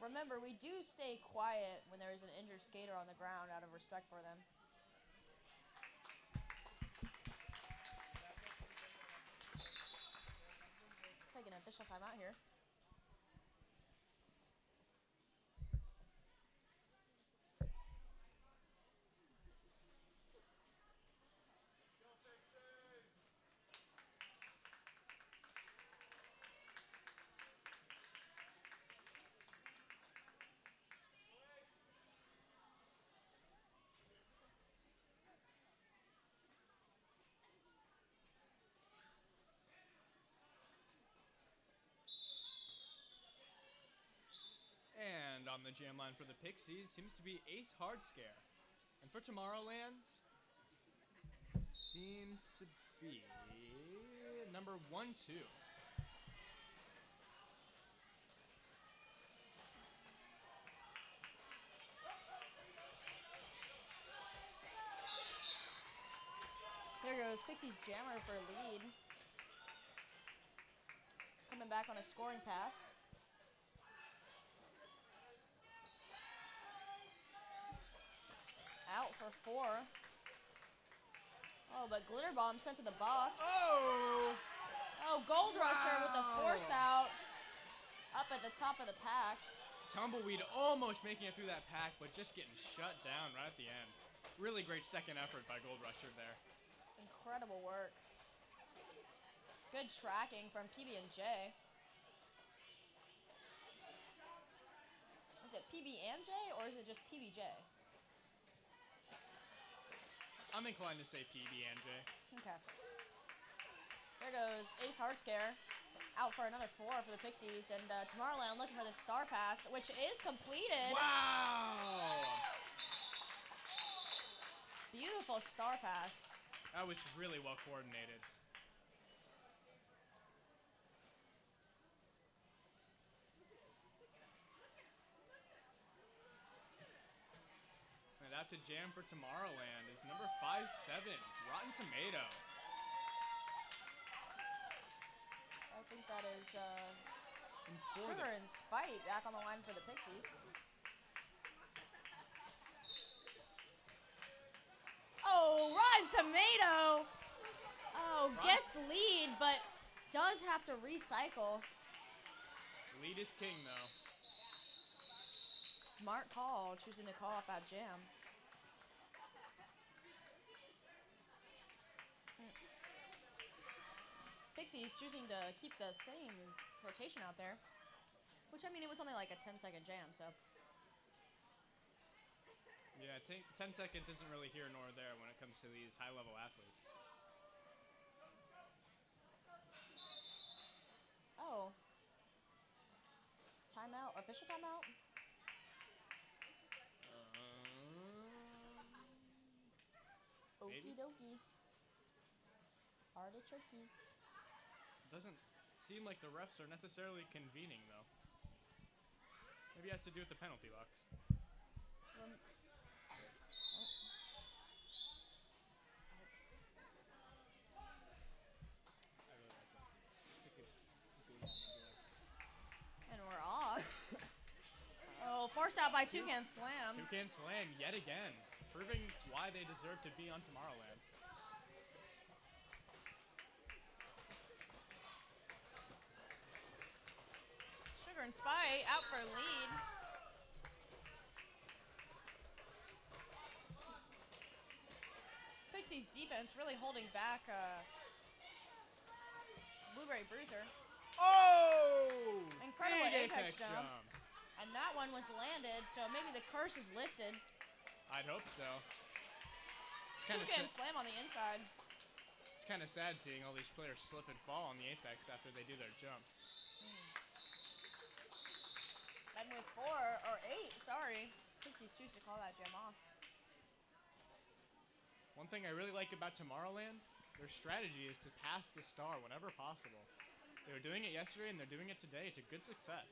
Remember, we do stay quiet when there is an injured skater on the ground out of respect for them. Taking an official timeout here. And on the jam line for the Pixies seems to be Ace Hard Scare. And for Tomorrowland, seems to be number 1-2. There goes Pixie's jammer for a lead. Coming back on a scoring pass. Out for 4. Oh, but Glitter Bomb sent to the box. Oh! Oh, Gold Rusher with the force Wow. out. Up at the top of the pack. Tumbleweed almost making it through that pack, but just getting shut down right at the end. Really great second effort by Gold Rusher there. Incredible work. Good tracking from PB&J. Is it PB and J or is it just PBJ? I'm inclined to say PB and J. Okay. There goes Ace Hard Scare. Out for another 4 for the Pixies. And Tomorrowland looking for the star pass, which is completed. Wow! Beautiful star pass. That was really well coordinated. And out to jam for Tomorrowland is number 5-7, Rotten Tomato. I think that is And for Sugar the and Spite back on the line for the Pixies. Oh, Rotten Tomato. Oh, gets lead, but does have to recycle. lead is king, though. Smart call, choosing to call off that jam. Pixies choosing to keep the same rotation out there. Which, I mean, it was only like a 10-second jam, so. Yeah, 10 seconds isn't really here nor there when it comes to these high-level athletes. Oh. Timeout. Official timeout? Maybe? Okie dokie. Artichoke. Doesn't seem like the refs are necessarily convening, though. Maybe it has to do with the penalty box. And we're off. Oh, forced out by Toucan Slam. Toucan Slam yet again, proving why they deserve to be on Tomorrowland. Sugar and Spite out for lead. Pixies defense really holding back Blueberry Bruiser. Oh! Incredible Big apex jump. And that one was landed, so maybe the curse is lifted. I'd hope so. It's kind of Slam on the inside. It's kind of sad seeing all these players slip and fall on the apex after they do their jumps. And with 8, sorry. Pixies choose to call that jam off. One thing I really like about Tomorrowland, their strategy is to pass the star whenever possible. They were doing it yesterday and they're doing it today to good success.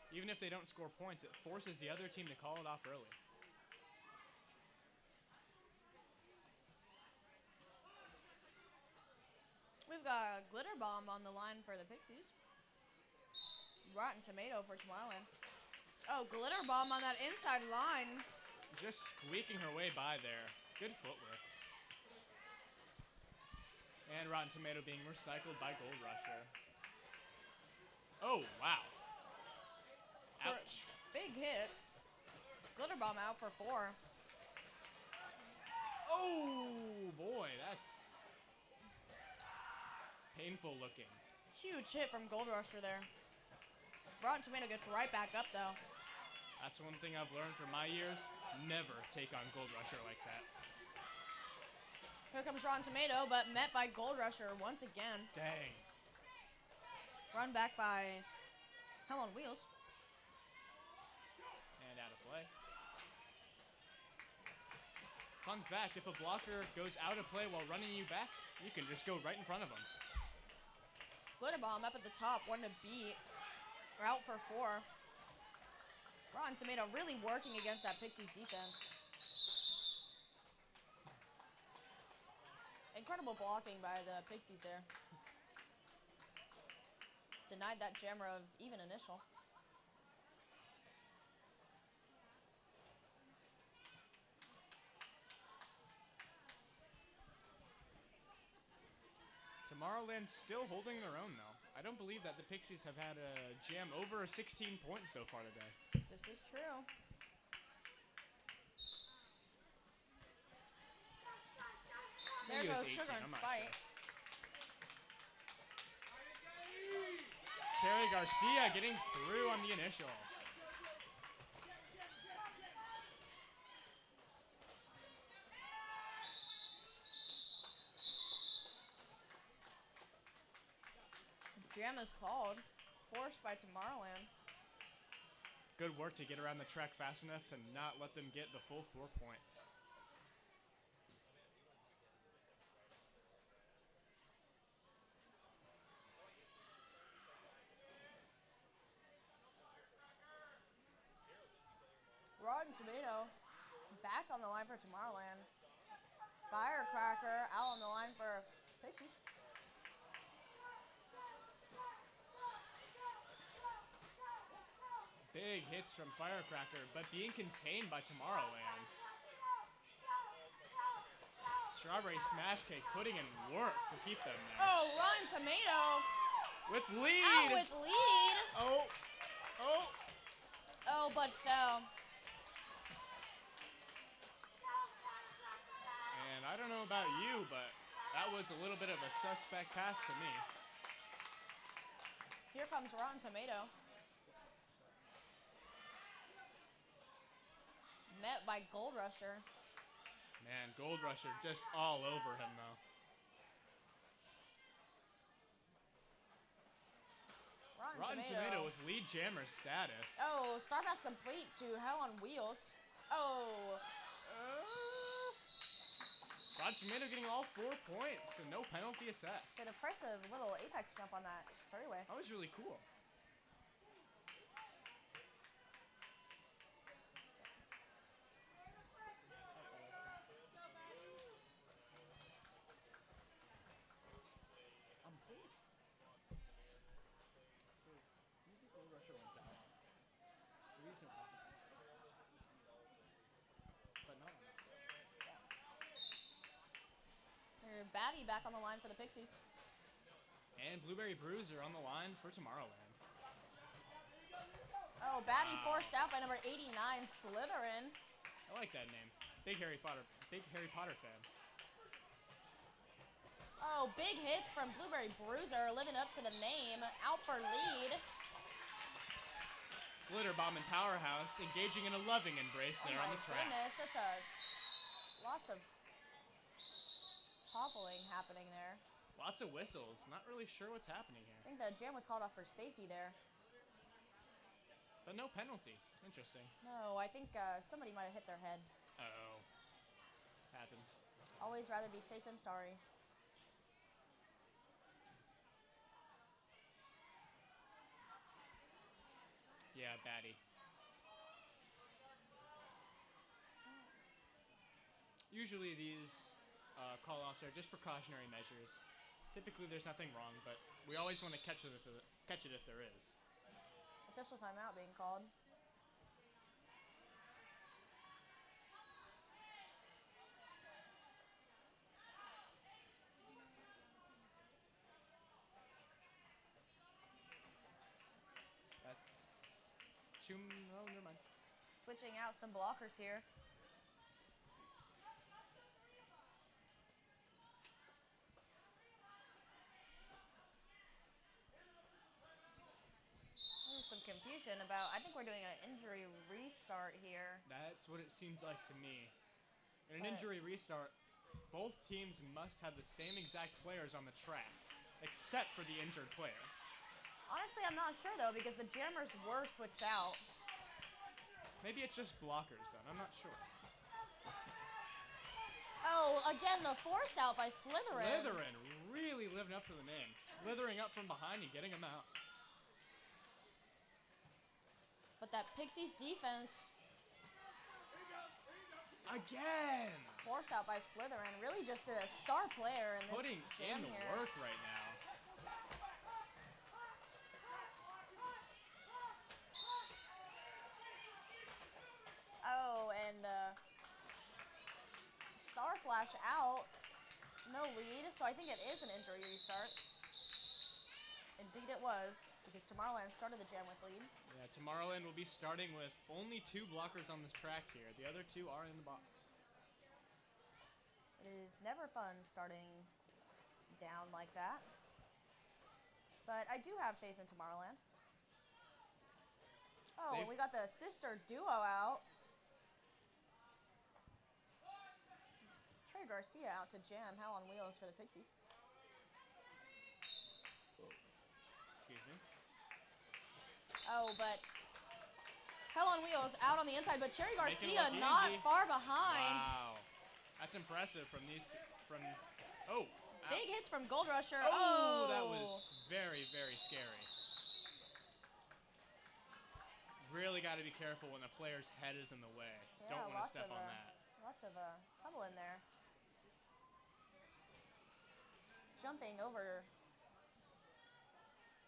Even if they don't score points, it forces the other team to call it off early. We've got a Glitter Bomb on the line for the Pixies. Rotten Tomato for Tomorrowland. Oh, Glitter Bomb on that inside line. Just squeaking her way by there. Good footwork. And Rotten Tomato being recycled by Gold Rusher. Oh, wow. Ouch. Big hits. Glitter Bomb out for 4. Oh, boy, that's painful looking. Huge hit from Gold Rusher there. Rotten Tomato gets right back up, though. That's one thing I've learned from my years. Never take on Gold Rusher like that. Here comes Rotten Tomato, but met by Gold Rusher once again. Dang. Run back by Hell on Wheels. And out of play. Fun fact, if a blocker goes out of play while running you back, you can just go right in front of him. Glitter Bomb up at the top, one to beat. We're out for 4. Rotten Tomato really working against that Pixies defense. Incredible blocking by the Pixies there. Denied that jammer of even initial. Tomorrowland's still holding their own, though. I don't believe that the Pixies have had a jam over 16 points so far today. This is true. There goes Sugar and Spite. Cherry Garcia getting through on the initial. Jam is called. Forced by Tomorrowland. Good work to get around the track fast enough to not let them get the full 4 points. Rotten Tomato back on the line for Tomorrowland. Firecracker out on the line for Pixies. Big hits from Firecracker, but being contained by Tomorrowland. Strawberry Smash Cake putting in work to keep them there. Oh, Rotten Tomato. With lead. Out with lead. Oh. Oh, but fell. And I don't know about you, but that was a little bit of a suspect pass to me. Here comes Rotten Tomato. Met by Gold Rusher. Man, Gold Rusher just all over him, though. Rotten Tomato with lead jammer status. Oh, Star Pass complete to Hell on Wheels. Oh. Rotten Tomato getting all 4 points and no penalty assessed. An impressive little apex jump on that straightaway. That was really cool. Batty back on the line for the Pixies. And Blueberry Bruiser on the line for Tomorrowland. Oh, Batty forced out by number 89, Slytherin. I like that name. Big Harry Potter fan. Oh, big hits from Blueberry Bruiser, living up to the name. Out for lead. Glitter Bomb and Powerhouse engaging in a loving embrace there on the track. Goodness, that's lots of toppling happening there. Lots of whistles. Not really sure what's happening here. I think the jam was called off for safety there. But no penalty. Interesting. No, I think somebody might have hit their head. Uh-oh. Happens. Always rather be safe than sorry. Yeah, Batty. Usually these call-offs are just precautionary measures. Typically there's nothing wrong, but we always want to catch it if there is. Official timeout being called. That's oh, never mind. Switching out some blockers here. Some confusion about, I think we're doing an injury restart here. That's what it seems like to me. In an injury restart, both teams must have the same exact players on the track, except for the injured player. Honestly, I'm not sure though, because the jammers were switched out. Maybe it's just blockers then, I'm not sure. Oh, again, the force out by Slytherin. Slytherin really living up to the name. Slithering up from behind and getting him out. But that Pixies defense. Again! Force out by Slytherin. Really just a star player in this Putting jam in the here. work right now. Oh, and Star Flash out. No lead, so I think it is an injury restart. Indeed it was, because Tomorrowland started the jam with lead. Yeah, Tomorrowland will be starting with only 2 blockers on this track here. The other 2 are in the box. It is never fun starting down like that. But I do have faith in Tomorrowland. Oh, and we got the sister duo out. Trey Garcia out to jam Hell on Wheels for the Pixies. Excuse me. Oh, but Hell on Wheels out on the inside, but Cherry Making it Garcia look not easy. far behind. Wow. That's impressive from these, oh. Big hits from Gold Rusher. Oh, that was very, very scary. Really got to be careful when the player's head is in the way. Yeah, Don't want to step on that. Lots of trouble in there. Jumping over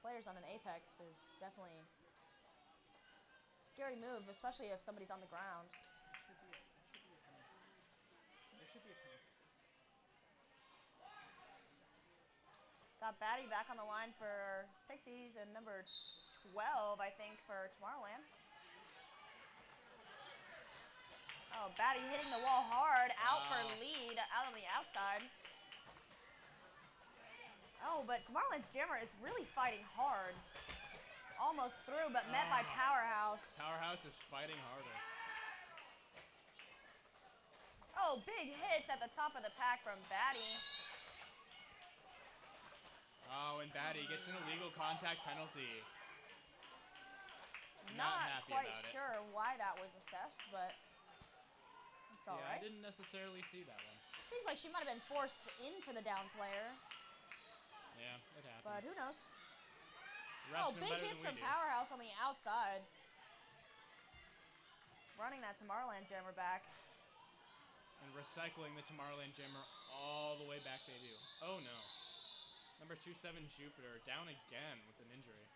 players on an apex is definitely a scary move, especially if somebody's on the ground. There should be a penalty. Got Batty back on the line for Pixies and number 12, I think, for Tomorrowland. Oh, Batty hitting the wall hard, out for lead, out on the outside. Oh, but Tomorrowland's jammer is really fighting hard. Almost through, but met by Powerhouse. Powerhouse is fighting harder. Oh, big hits at the top of the pack from Batty. Oh, and Batty gets an illegal contact penalty. Not happy quite about it. sure why that was assessed, but it's all Yeah, right. I didn't necessarily see that one. Seems like she might have been forced into the down player, Yeah, it happens. but who knows? Refs Oh, know big better hits than from we do. Powerhouse on the outside. Running that Tomorrowland jammer back. And recycling the Tomorrowland jammer all the way back they do. Oh no. Number 27 Jupiter down again with an injury.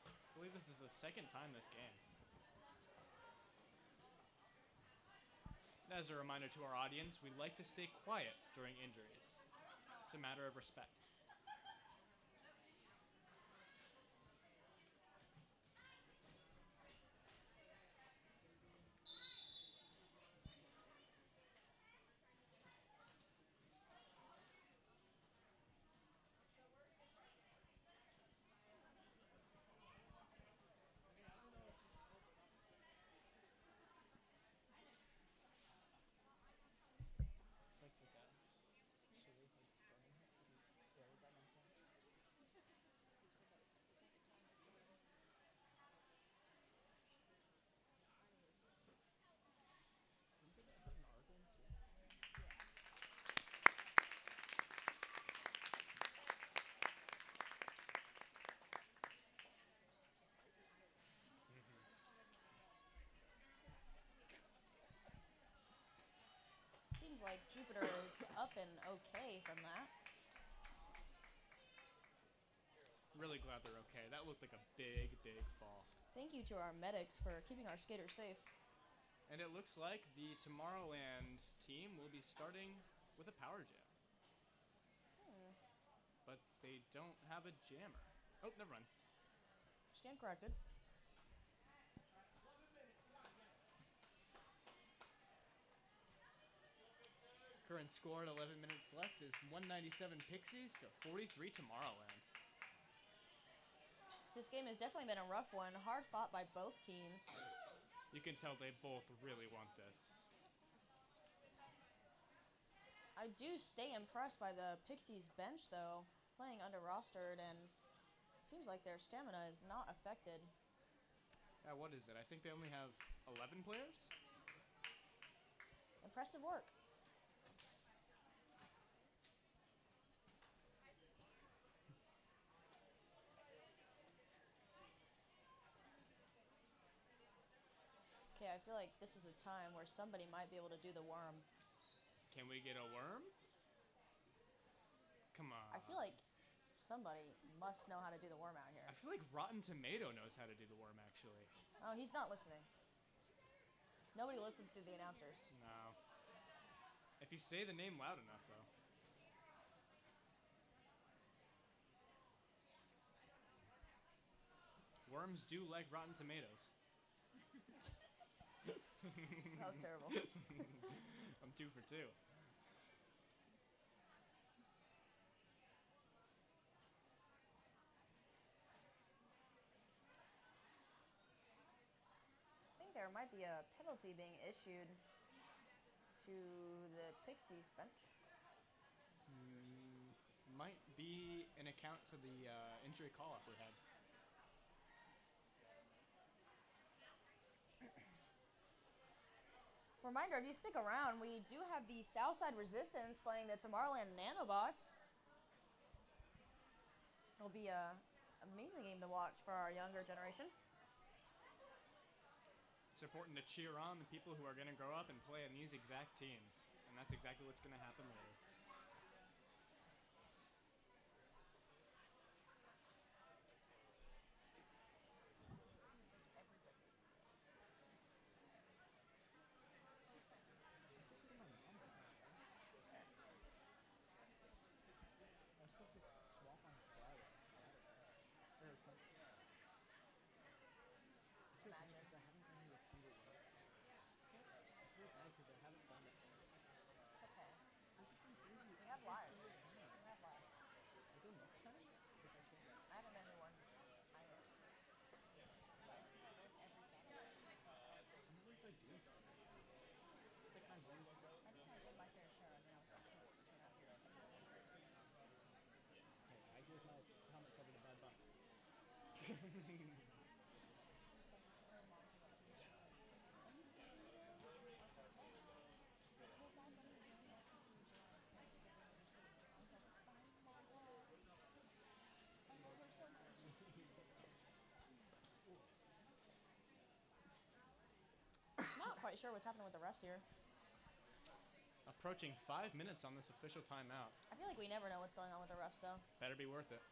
I believe this is the second time this game. As a reminder to our audience, we like to stay quiet during injuries. It's a matter of respect. Seems like Jupiter is up and okay from that. Really glad they're okay. That looked like a big, big fall. Thank you to our medics for keeping our skaters safe. And it looks like the Tomorrowland team will be starting with a power jam. But they don't have a jammer. Oh, never mind. Stand corrected. Current score at 11 minutes left is 197 Pixies to 43 Tomorrowland. This game has definitely been a rough one, hard fought by both teams. You can tell they both really want this. I do stay impressed by the Pixies bench, though, playing under-rostered, and seems like their stamina is not affected. What is it? I think they only have 11 players? Impressive work. Okay, I feel like this is a time where somebody might be able to do the worm. Can we get a worm? Come on. I feel like somebody must know how to do the worm out here. I feel like Rotten Tomato knows how to do the worm, actually. Oh, he's not listening. Nobody listens to the announcers. No. If you say the name loud enough, though. Worms do like Rotten Tomatoes. That was terrible. I'm 2 for 2. I think there might be a penalty being issued to the Pixies bench. Might be an account to the injury call-off we had. Reminder, if you stick around, we do have the Southside Resistance playing the Tomorrowland Nanobots. It'll be an amazing game to watch for our younger generation. It's important to cheer on the people who are going to grow up and play in these exact teams. And that's exactly what's going to happen later. quite sure what's happening with the refs here. Approaching 5 minutes on this official timeout. I feel like we never know what's going on with the refs, though. Better be worth it.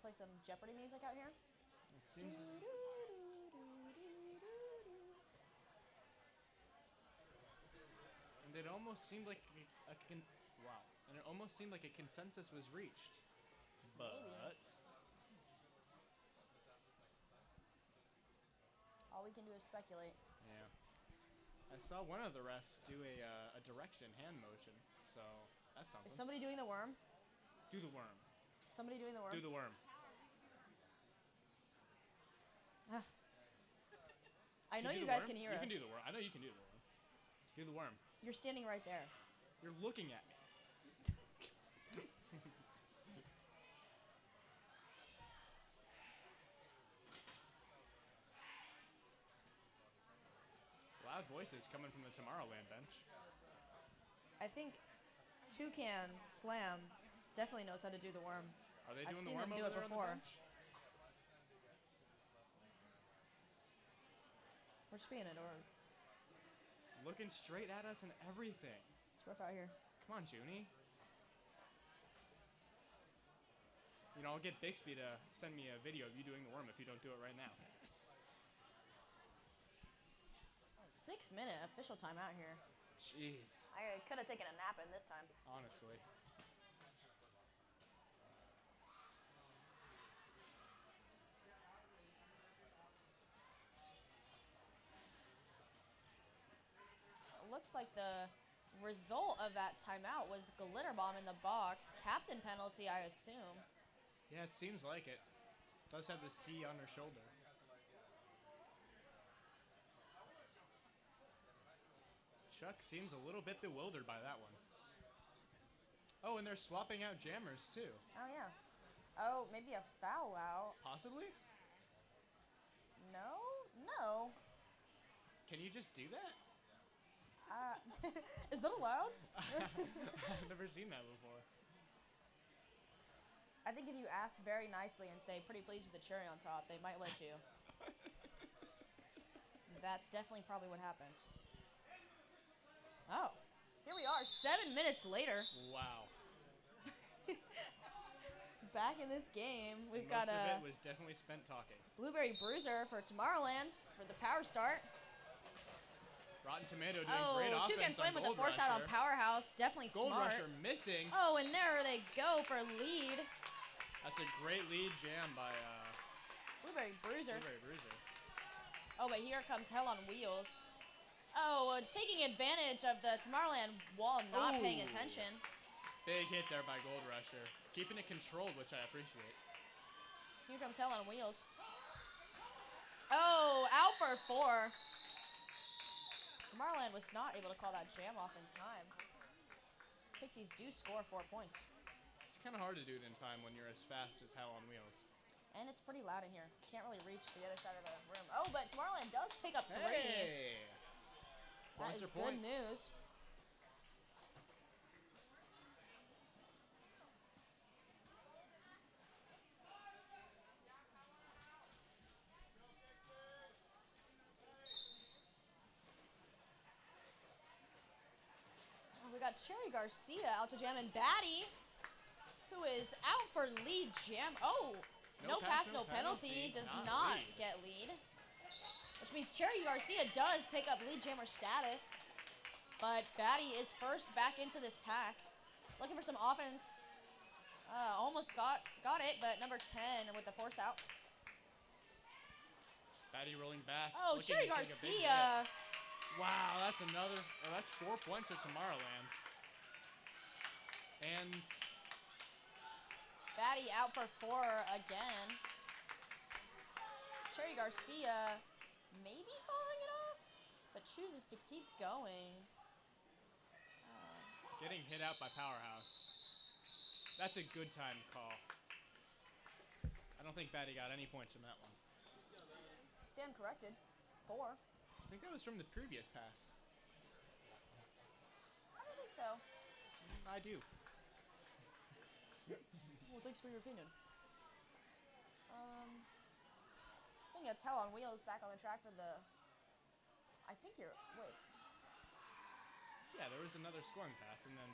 Play some Jeopardy music out here. It seems. And it almost seemed like wow. And it almost seemed like a consensus was reached. But maybe. All we can do is speculate. Yeah. I saw one of the refs do a direction hand motion, so that's something. Is somebody doing the worm? Do the worm. Somebody doing the worm? Do the worm. I know you guys can hear us. You can do the worm. I know you can do the worm. Do the worm. You're standing right there. You're looking at me. Loud voices coming from the Tomorrowland bench. I think Toucan Slam definitely knows how to do the worm. Are they I've doing seen the worm them do over it there before. on the bench? We're speaking it, or Looking straight at us and everything. it's rough out here. Come on, Junie. You know, I'll get Bixby to send me a video of you doing the worm if you don't do it right now. 6-minute official timeout here. Jeez. I could have taken a nap in this time. Honestly. It looks like the result of that timeout was glitter bomb in the box. Captain penalty, I assume. Yeah, it seems like it. Does have the C on her shoulder. Chuck seems a little bit bewildered by that one. Oh, and they're swapping out jammers too. Oh, yeah. Oh, maybe a foul out. Possibly? No? No. Can you just do that? Is that allowed? I've never seen that before. I think if you ask very nicely and say, pretty pleased with the cherry on top, they might let you. That's definitely probably what happened. Oh, here we are, 7 minutes later. Wow. Back in this game, we've Most got of a it was definitely spent talking. Blueberry Bruiser for Tomorrowland for the power start. Rotten Tomato doing great offense Toucan Slam on with the Gold force out on Rusher. Powerhouse, definitely Gold smart. Rusher missing. Oh, and there they go for lead. That's a great lead jam by Blueberry Bruiser. Blueberry Bruiser. Oh, but here comes Hell on Wheels. Oh, taking advantage of the Tomorrowland wall, not paying Ooh. attention. Big hit there by Gold Rusher. Keeping it controlled, which I appreciate. Here comes Hell on Wheels. Oh, out for 4. Tomorrowland was not able to call that jam off in time. Pixies do score 4 points. It's kind of hard to do it in time when you're as fast as Hell on Wheels. And it's pretty loud in here. Can't really reach the other side of the room. Oh, but Tomorrowland does pick up 3. Hey! That Points is are good points. news. We got Cherry Garcia out to jam, and Batty, who is out for lead jam. Oh, no pass, no penalty. Does not lead. get lead. Which means Cherry Garcia does pick up lead jammer status. But Batty is first back into this pack. Looking for some offense. Almost got it, but number 10 with the force out. Batty rolling back. Oh, looking Cherry to take a big hit. Garcia. Wow, that's another. That's 4 points at Tomorrowland. And Batty out for 4 again. Cherry Garcia maybe calling it off, but chooses to keep going. getting hit out by Powerhouse. That's a good time call. I don't think Batty got any points from that one. Stand corrected. 4. I think that was from the previous pass. so. I do. Well, thanks for your opinion. I think it's Hell on Wheels back on the track for the. I think you're. Wait. Yeah, there was another scoring pass, and then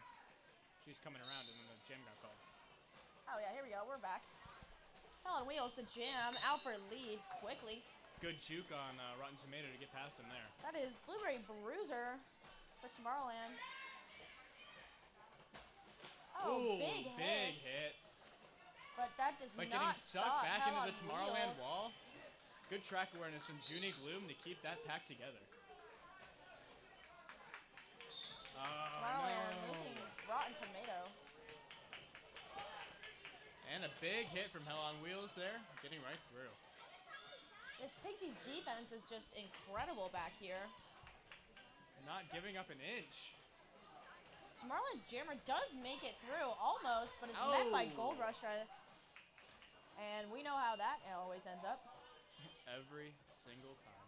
she's coming around, and then the jam got called. Oh yeah, here we go. We're back. Hell on Wheels to Jam, out for lead quickly. Good juke on Rotten Tomato to get past him there. That is Blueberry Bruiser for Tomorrowland. Oh, Ooh, big hits. But that does But not getting sucked stop back Hell into on the Tomorrowland Wheels. wall. Good track awareness from Junie Gloom to keep that pack together. Tomorrowland No. losing Rotten Tomato. And a big hit from Hell on Wheels there, getting right through. This Pixies defense is just incredible back here. Not giving up an inch. Tomorrowland's Jammer does make it through almost, but is met by Gold Rush. And we know how that always ends up. Every single time.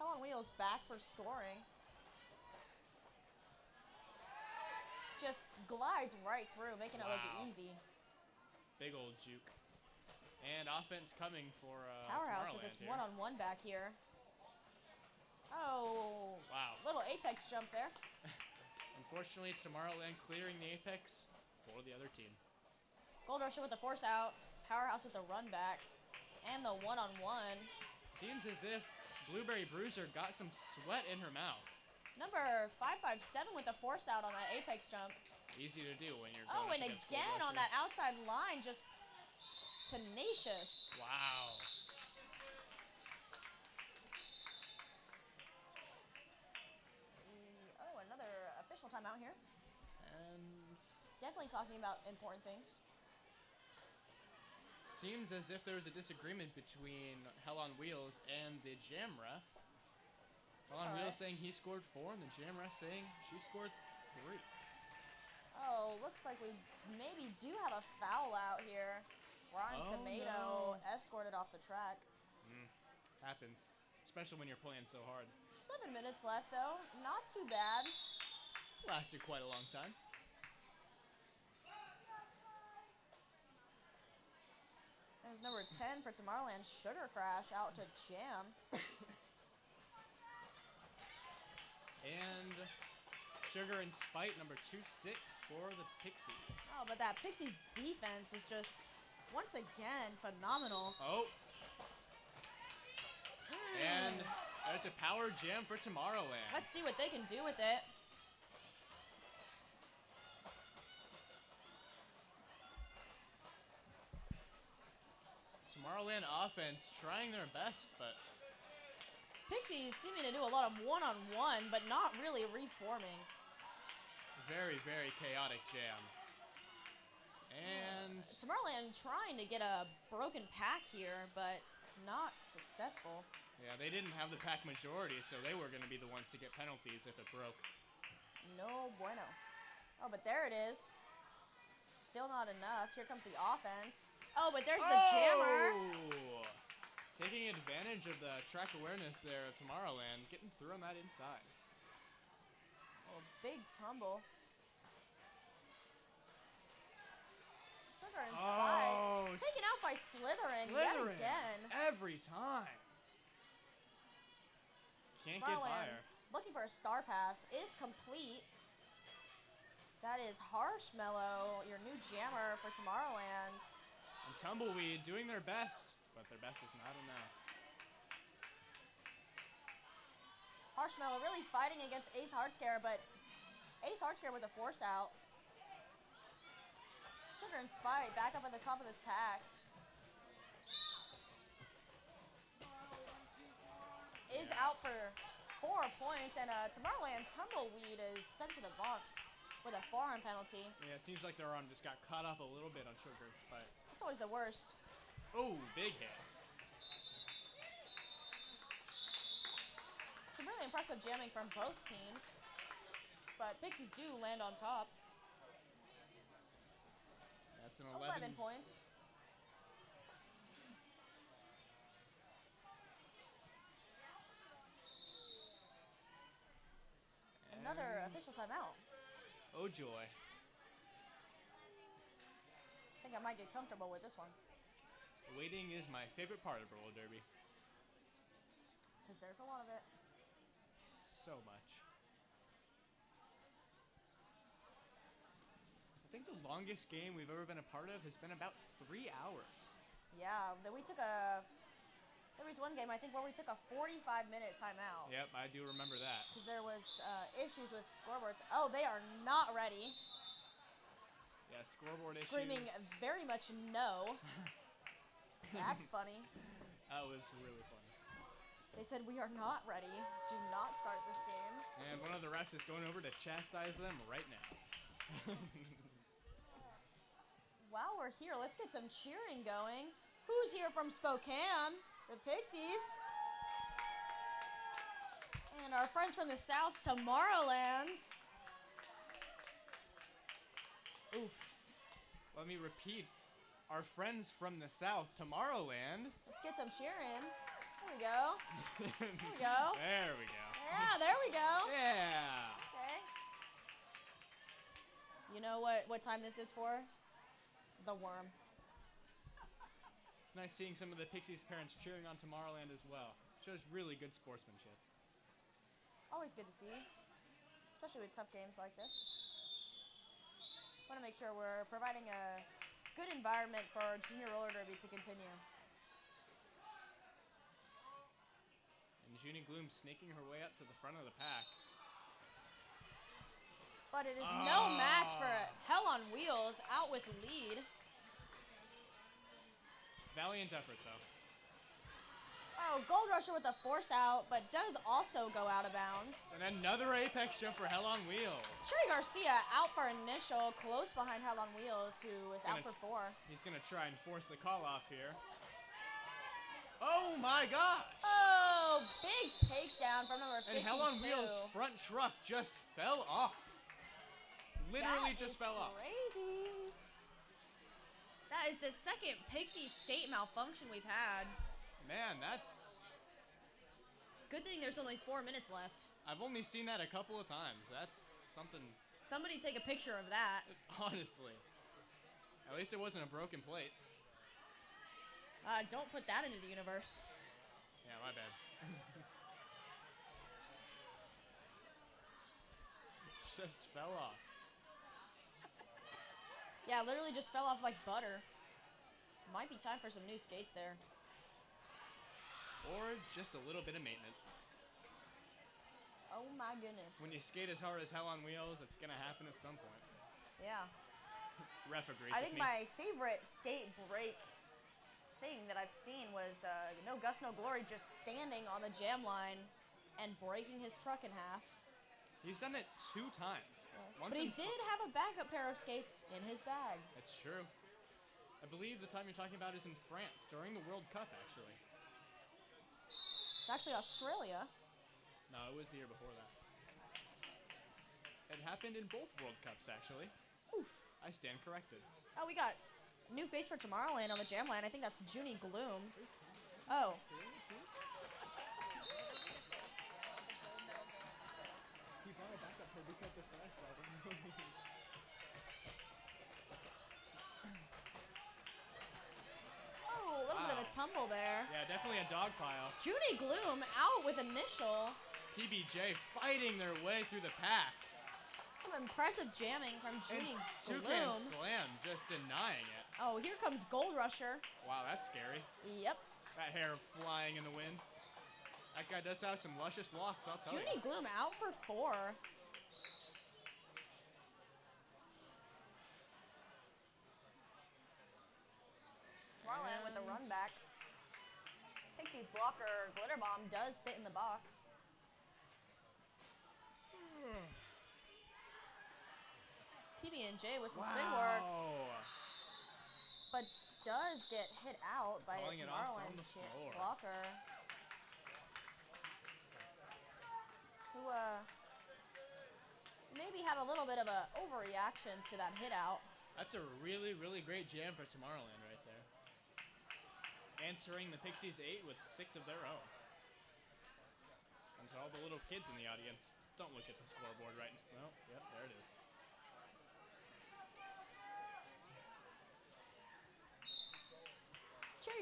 Hell on Wheels back for scoring. Just glides right through, making it look Wow. easy. Big old juke. And offense coming for Powerhouse with Tomorrowland this here. one-on-one back here. Oh, Wow. little apex jump there. Unfortunately, Tomorrowland clearing the apex for the other team. Gold Rusher with the force out. Powerhouse with the run back. And the one-on-one. Seems as if Blueberry Bruiser got some sweat in her mouth. Number 557 with the force out on that apex jump. Easy to do when you're Oh, going and up against Gold again on Rusher. that outside line, just tenacious. Wow. Oh, another official timeout here. And Definitely talking about important things. seems as if there was a disagreement between Hell on Wheels and the jam ref. Hell on Wheels saying he scored 4, and the jam ref saying she scored 3. Oh, looks like we maybe do have a foul out here. Rotten Tomato escorted off the track. Happens, especially when you're playing so hard. 7 minutes left, though. Not too bad. Lasted quite a long time. There's number 10 for Tomorrowland, Sugar Crash, out to Jam. And Sugar and Spite, number 2-6 for the Pixies. Oh, but that Pixies defense is just, once again, phenomenal. Oh. And there's a power jam for Tomorrowland. Let's see what they can do with it. Tomorrowland offense trying their best, but Pixies seeming to do a lot of one-on-one, but not really reforming. very, very chaotic jam. And Tomorrowland trying to get a broken pack here, but not successful. yeah, they didn't have the pack majority, so they were going to be the ones to get penalties if it broke. No bueno. Oh, but there it is. Still not enough. Here comes the offense. Oh, but there's the jammer. Oh! Taking advantage of the track awareness there of Tomorrowland, getting through on that inside. Oh, big tumble. Sugar and Spike. Taken out by Slytherin yet again. Every time. Can't get by Tomorrowland her. looking for a star pass is complete. That is Harshmellow, your new jammer for Tomorrowland. And Tumbleweed doing their best, but their best is not enough. Harshmellow really fighting against Ace Hardscare, but Ace Hardscare with a force out. Sugar and Spite back up at the top of this pack. Is out for 4 points, and Tomorrowland Tumbleweed is sent to the box with a forearm penalty. Yeah, it seems like their arm just got caught up a little bit on Sugar and Spite. It's always the worst. Oh, big hit. Some really impressive jamming from both teams, but Pixies do land on top. That's an 11 points. Another official timeout. Oh joy. I think I might get comfortable with this one. Waiting is my favorite part of roller derby. Because there's a lot of it. So much. I think the longest game we've ever been a part of has been about 3 hours. Yeah, then we took a... There was one game, I think, where we took a 45-minute timeout. Yep, I do remember that. Because there was issues with scoreboards. Oh, they are not ready. Yeah, scoreboard Screaming issues. very much no. That's funny. That was really funny. They said, we are not ready. Do not start this game. And one of the refs is going over to chastise them right now. While we're here, let's get some cheering going. Who's here from Spokane? The Pixies. And our friends from the South, Tomorrowland. Oof. Let me repeat. Our friends from the South, Tomorrowland. Let's get some cheering. There we go. There we go. There we go. Yeah, there we go. Yeah. Okay. You know what time this is for? The worm. It's nice seeing some of the Pixies parents cheering on Tomorrowland as well. Shows really good sportsmanship. Always good to see, especially with tough games like this. Want to make sure we're providing a good environment for junior roller derby to continue. And Junie Gloom snaking her way up to the front of the pack. But it is no match for Hell on Wheels, out with lead. Valiant effort, though. Oh, Gold Rusher with a force out, but does also go out of bounds. And another apex jump for Hell on Wheels. Trey Garcia out for initial, close behind Hell on Wheels, who is out for 4. He's going to try and force the call off here. Oh my gosh! Oh, big takedown from number 52. And Hell on Wheels' front truck just fell off. Literally just fell off. Crazy. That is the second Pixie state malfunction we've had. Man, that's... Good thing there's only 4 minutes left. I've only seen that a couple of times. That's something... Somebody take a picture of that. Honestly. At least it wasn't a broken plate. Don't put that into the universe. Yeah, my bad. Just fell off. Yeah, literally just fell off like butter. Might be time for some new skates there. Or just a little bit of maintenance. Oh my goodness. When you skate as hard as Hell on Wheels, it's gonna happen at some point. Yeah. Ref agrees I with think me. my favorite skate break thing that I've seen was No Gus No Glory just standing on the jam line and breaking his truck in half. He's done it 2 times. Yes. Once But he in did have a backup pair of skates in his bag. That's true. I believe the time you're talking about is in France, during the World Cup, actually. It's actually Australia. No, it was the year before that. It happened in both World Cups, actually. Oof. I stand corrected. Oh, we got new face for Tomorrowland on the jam line. I think that's Junie Gloom. Oh. He brought a backup here because of France, Oh, a little bit of a tumble there. Yeah, definitely a dog pile. Junie Gloom out with initial. PBJ fighting their way through the pack. Some impressive jamming from Junie Toucan Gloom. Slam just denying it. Oh, here comes Gold Rusher. Wow, that's scary. Yep. That hair flying in the wind. That guy does have some luscious locks, I'll tell Junie you. Gloom out for 4. Tomorrowland with the run back. Pixie's blocker, Glitter Bomb, does sit in the box. PB&J with some spin work, but does get hit out by Calling a it off on Tomorrowland the floor. blocker. Who maybe had a little bit of a overreaction to that hit out. That's a really, really great jam for Tomorrowland right there. Answering the Pixies 8 with 6 of their own. And to all the little kids in the audience, don't look at the scoreboard right now. Well, yep, there it is.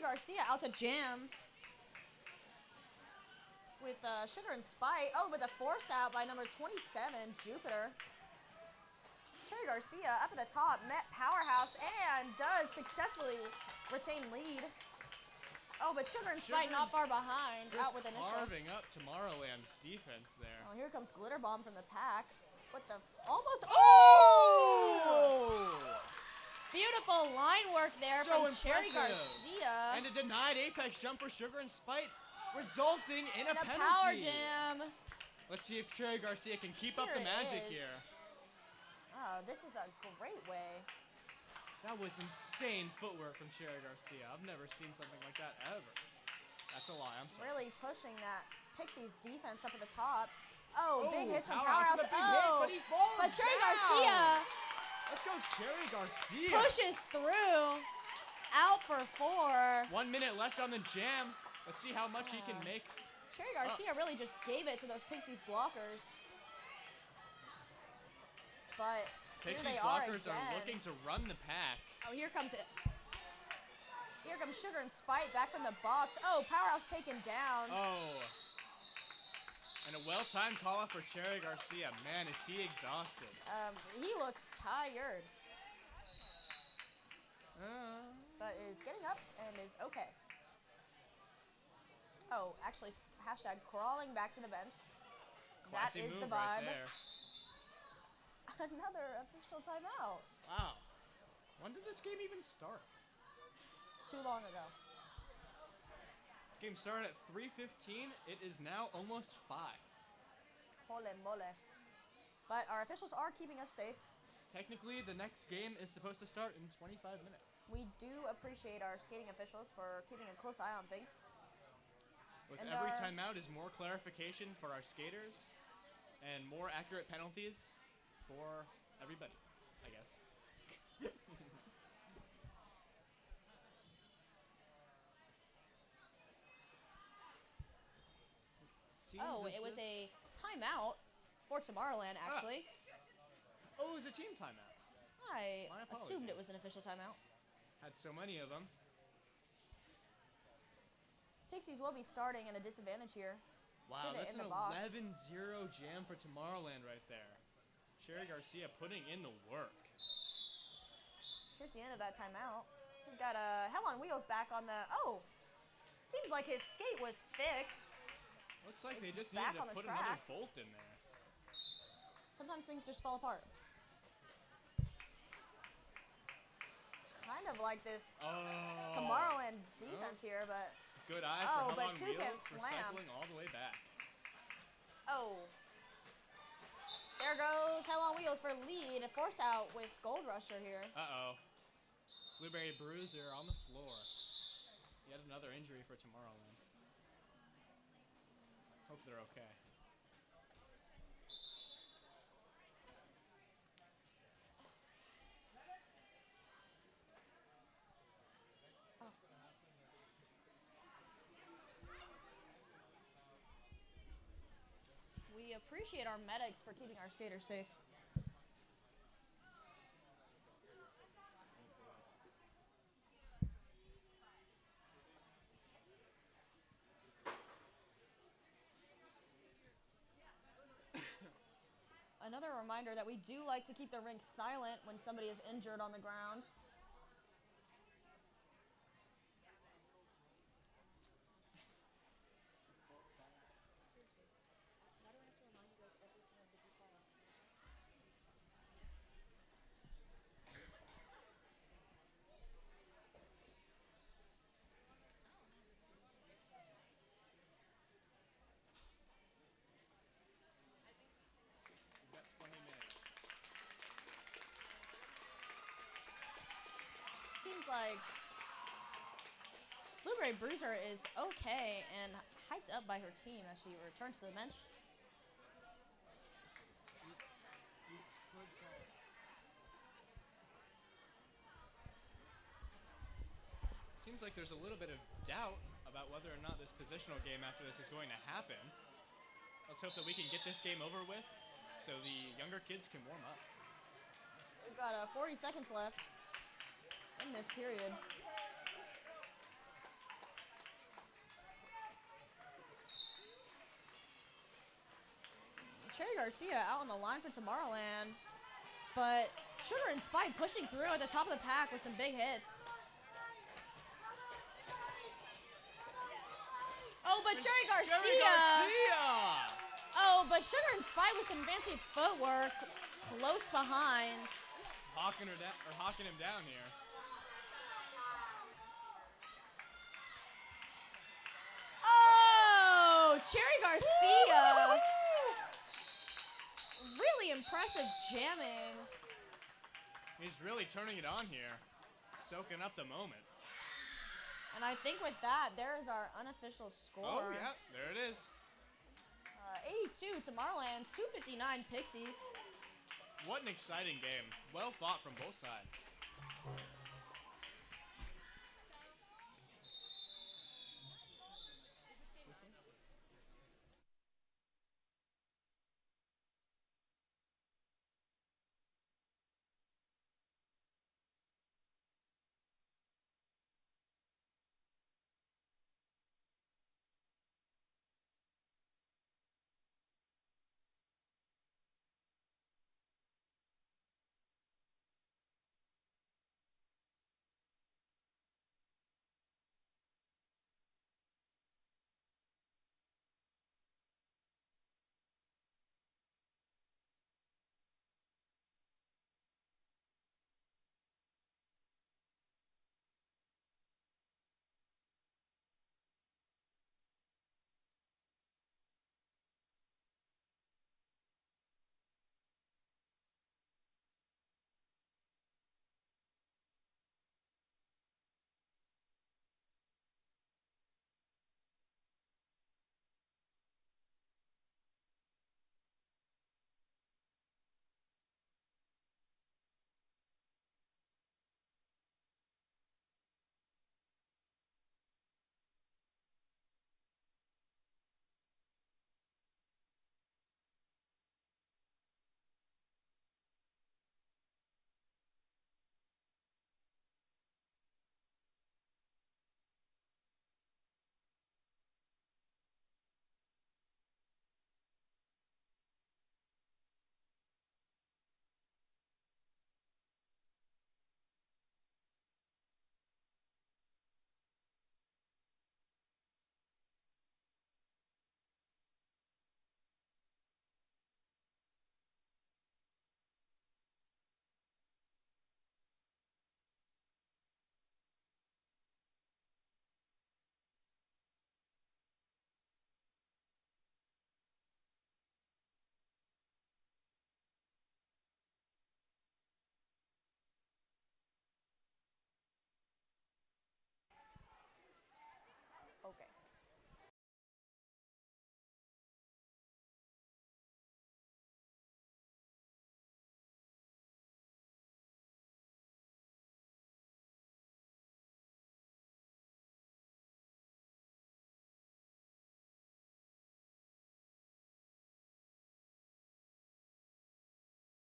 Cherry Garcia out to Jam. With Sugar and Spite. Oh, but the force out by number 27, Jupiter. Cherry Garcia up at the top, met Powerhouse, and does successfully retain lead. Oh, but Sugar and Spite not far behind, out with initial. Carving up Tomorrowland's defense there. Oh, here comes Glitter Bomb from the pack. What the, almost, oh! Beautiful line work there So from Cherry impressive. Garcia. And a denied Apex jump for Sugar and Spite, resulting in a penalty. Power jam. Let's see if Cherry Garcia can keep up the magic here. Oh, this is a great way. That was insane footwork from Cherry Garcia. I've never seen something like that ever. That's a lie, I'm sorry. Really pushing that Pixies defense up at the top. Oh, big hits from Powerhouse. Powerhouse. But he falls but Cherry down. Garcia Let's go Cherry Garcia. pushes through. Out for 4. 1 minute left on the jam. Let's see how much he can make. Cherry Garcia really just gave it to those Pixies blockers. But Pixies here they blockers are looking to run the pack. Oh, here comes it. Here comes Sugar and Spite back from the box. Oh, Powerhouse taken down. Oh. And a well-timed call out for Cherry Garcia. Man, is he exhausted. He looks tired. But is getting up and is okay. Oh, actually, hashtag crawling back to the bench. That Classy is the move right vibe. there. Another official timeout. Wow. When did this game even start? Too long ago. This game started at 3:15. It is now almost 5. Mole, mole. But our officials are keeping us safe. Technically, the next game is supposed to start in 25 minutes. We do appreciate our skating officials for keeping a close eye on things. With And every timeout is more clarification for our skaters and more accurate penalties for everybody, I guess. Oh, it was a timeout for Tomorrowland, actually. Oh, it was a team timeout. I My assumed it apologies. was an official timeout. Had so many of them. Pixies will be starting in a disadvantage here. Wow, Pivot that's in an the box. 11-0 jam for Tomorrowland right there. Cherry Garcia putting in the work. Here's the end of that timeout. We've got Hell on Wheels back on the... Oh! Seems like his skate was fixed. Looks like they It's just back needed on to the put another track. bolt in there. Sometimes things just fall apart. Kind of like this Tomorrowland defense here, but... Good eye Oh, for but Hell on Toucan Wheels for slam. cycling all the way back. Oh. There goes Hell on Wheels for lead. A force out with Gold Rusher here. Uh-oh. Blueberry Bruiser on the floor. Yet another injury for Tomorrowland. Hope they're okay. We appreciate our medics for keeping our skaters safe. Another reminder that we do like to keep the rink silent when somebody is injured on the ground. We've got 20 minutes. Seems like Blueberry Bruiser is okay and hyped up by her team as she returns to the bench. Seems like there's a little bit of doubt about whether or not this positional game after this is going to happen. Let's hope that we can get this game over with so the younger kids can warm up. We've got 40 seconds left in this period. Cherry Garcia out on the line for Tomorrowland. But Sugar and Spike pushing through at the top of the pack with some big hits. Oh, but Cherry Garcia! Oh, but Sugar and Spike with some fancy footwork close behind. Hawking him down here. Oh, Cherry Garcia. Really impressive jamming. He's really turning it on here. Soaking up the moment. And I think with that, there's our unofficial score. Oh, yeah, there it is. 82 Tomorrowland, 259 Pixies. What an exciting game. Well fought from both sides.